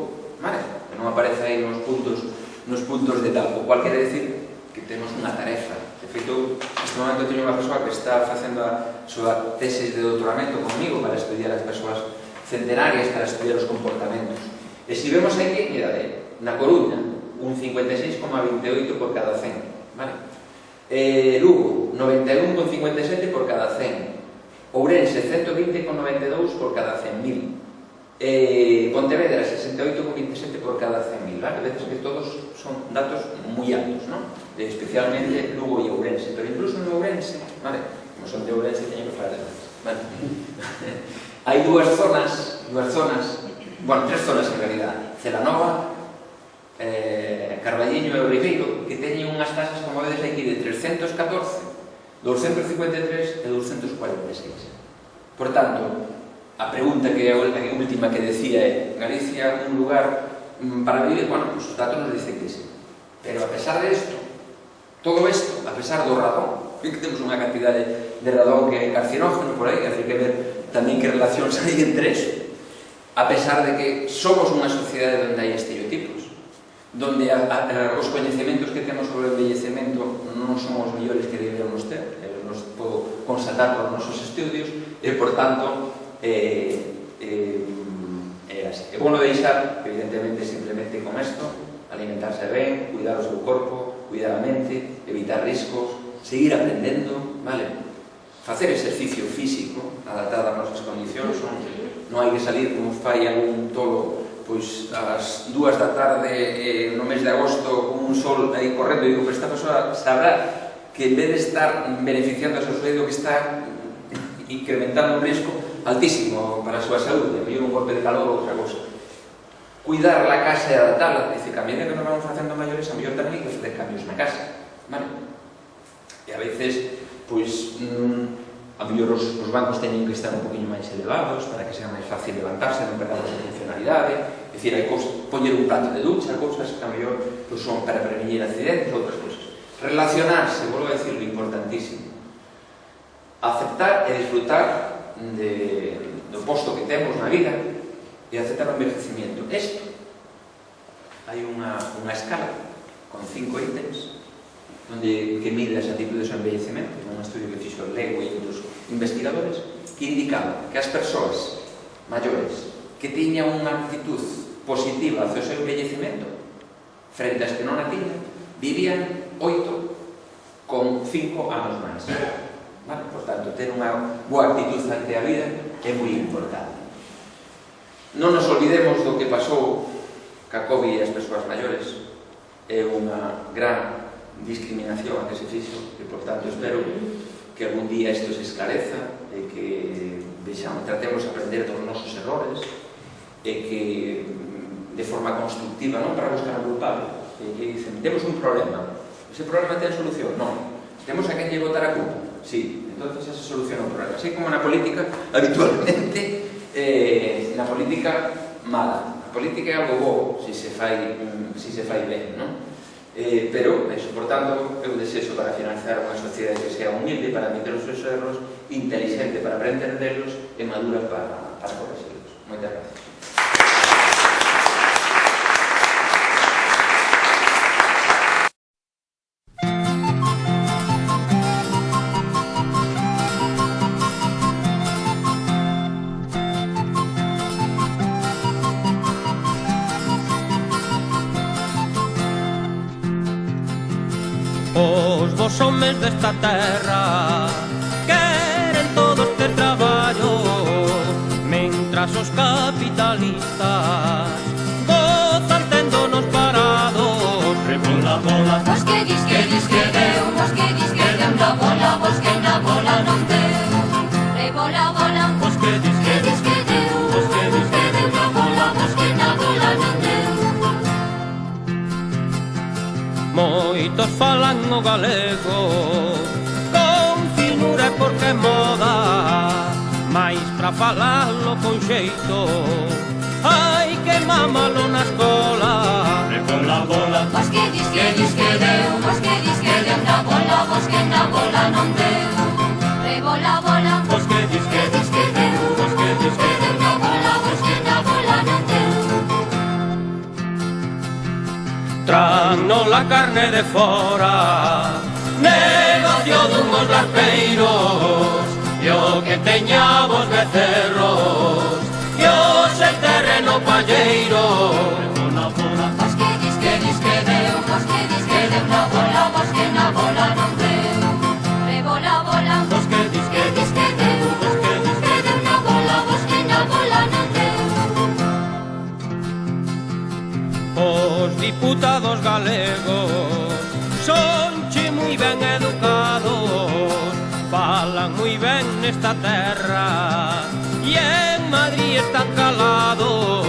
Non aparece aí nos puntos nos puntos de tal, o cual quere decir que temos unha tarefa. De feito, neste momento teño unha persoa que está facendo a súa tesis de doutoramento comigo para estudiar as persoas centenarias, para estudiar os comportamentos. E se vemos aquí, mirade, na Coruña, un 56,28 por cada 100, vale? Lugo, 91,57 por cada 100. Ourense, 120,92 por cada 100.000. Pontevedra, 68,27 por cada 100.000, vale? A veces que todos son datos moi altos, non? Especialmente Lugo e Ourense, pero incluso en Ourense, vale? Como son de Ourense, teño que falar de Ourense, vale? Hai dúas zonas, bueno, tres zonas en realidad, Celanova, Carballiño e o Ribeiro, que teñen unhas tasas, como vedes aquí, de 314, 253 e 246. Por tanto, a pregunta que é a última que decía é: Galicia un lugar para vivir? Bueno, pues os datos nos dicen que sí. Pero a pesar de isto, todo isto, a pesar do radón, que temos unha cantidade de radón que é carcinógeno por aí, hai que ver tamén que relacións hai entre eso. A pesar de que somos unha sociedade onde hai estereotipos, donde os coñecementos que temos sobre o envellecemento non son os mellores que deberíamos ter, nos podo constatar por nosos estudios, e, por tanto, é así. É bueno deixar, evidentemente, simplemente con isto, alimentarse ben, cuidar o seu corpo, cuidar a mente, evitar riscos, seguir aprendendo, vale? Facer exercicio físico, adaptado ás nosas condicións, non hai que salir como fai algún tolo, pois ás 2 da tarde no mes de agosto con un sol aí correndo, e digo, pero esta persoa sabrá que en vez de estar beneficiando a seu sueldo, que está incrementando un risco altísimo para a súa saúde, e un golpe de calor ou outra cosa. Cuidar la casa e adaptarla, dice, que a medida que nos vamos facendo maiores, a mellor tamén hai que facer cambios na casa, vale? E a veces, pois, a mellor os bancos teñen que estar un poquinho máis elevados para que sea máis fácil levantarse, non perdamos a funcionalidade, é dicir, hai cousas, poñer un plato de ducha, cousas que a mellor son para prevenir accidentes, outras cousas. Relacionarse, volvo a decirlo, importantísimo. Aceptar e disfrutar do posto que temos na vida e aceptar o envejecimiento. Isto, hai unha escala con 5 ítems que mide as actitudes ao envellecemento, un estudio que fixo o Lego e outros investigadores, que indicaba que as persoas maiores que tiñan unha actitud positiva hacia o seu envellecemento frente ás que non a tiñan, vivían 8 con 5 anos máis. Vale? Por tanto, ter unha boa actitud ante a vida é moi importante. Non nos olvidemos do que pasou ca COVID e as persoas maiores. É unha gran discriminación a que se fixo, e, por tanto, espero que algún día isto se esclareza e que tratemos de aprender dos nosos errores e que, de forma constructiva, non para buscar un culpable, que dicen, temos un problema, ese problema ten solución? Non. Temos a quen lle botar a culpa? Sí, entonces ese soluciona o problema. Así como na política, habitualmente, na política mala. A política é algo bo se se fai ben, non? Pero, por tanto, eu desexo para financiar unha sociedade que sea humilde para admitir os seus erros, inteligente para aprender delos e madura para corregirlos. Moitas gracias. Os vos homes desta terra queren todos ter traballo, mentras os capitalistas gozan téndonos parados. Rebola, bola, Vos que dis que deu, vos que dis que deu na bola, vos que na bola non deu. Rebola, bola, vos que dis que dis que deu, vos que dis que deu na bola, vos que na bola non deu. moitos falan o galego con finura e porque é moda, mais pra falalo con xeito hai que mamalo na escola. Rebola, bola, Vos que dis que deu, vos que dis que deu na bola, vos que na bola non deu. Rebola, bola, vos que dis que dis que deu, vos que dis que deu na bola, vos que na bola non deu. Dan no la carne de fora, negocio dunhos larpeiros, e o que teñamos becerros, e o seu terreno palleiro. Vos que dis que deu, vos que dis que deu na bola, vos que na bola non deu. Rebola, bola, Vos que dis que dis que deu, vos que dis que deu na bola, vos que na bola non deu. Os diputados galegos sonche moi ben educados, falan moi ben nesta terra e en Madrid están calados.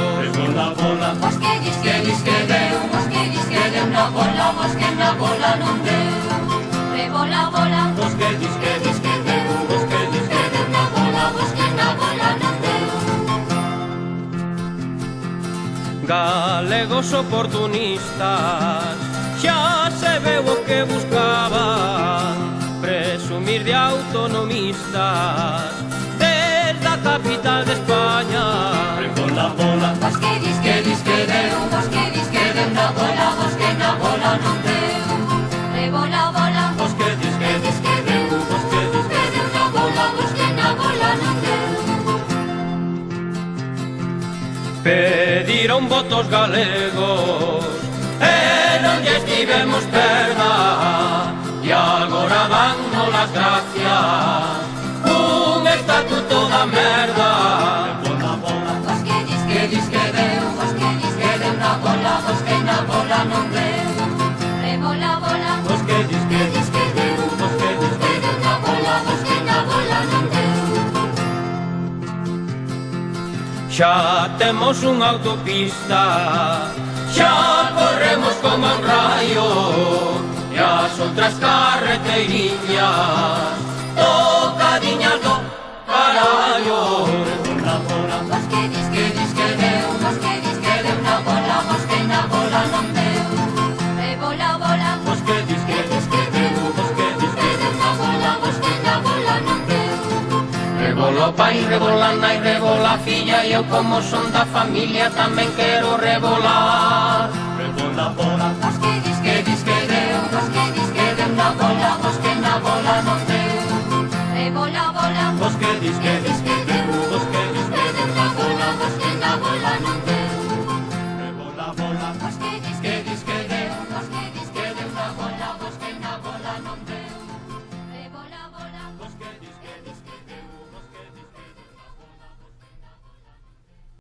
Vos que dis que deu, vos que dis que deu na bola, vos que na bola non deu. Rebola, bola, Vos que dis que dis que deu, vos que dis que deu na bola, vos que na bola non deu. galegos oportunistas xa se veu o que buscaban, presumir de autonomistas desde a capital de España. Vos que dis que deu, vos que dis que deu na bola, vos que na bola non deu. Rebola, bola, Vos que dis que dis que deu, vos que dis que deu na bola, vos que na bola non deu. pediron votos galegos e non lles tivemos perda, e agora dannos las gracias un estatuto da merda. Vos que dis que deu, vos que dis que deu na bola, vos que na bola non deu. Rebola, bola, Vos que dis que dis que deu, vos que dis que deu na bola, vos que na bola non deu. xa temos unha autopista, xa corremos como un raio, e as outras carreteiriñas tocadiñas do carallo. Vos que dis que deu, vos que dis que deu na bola, vos que na bola non deu. Rebola, bola, Vos que dis que dis que deu, vos que dis que deu na bola, vos que na bola non deu. rebola o pai, rebola a nai, rebola a filla, e eu como son da familia tamén quero rebolar. Vos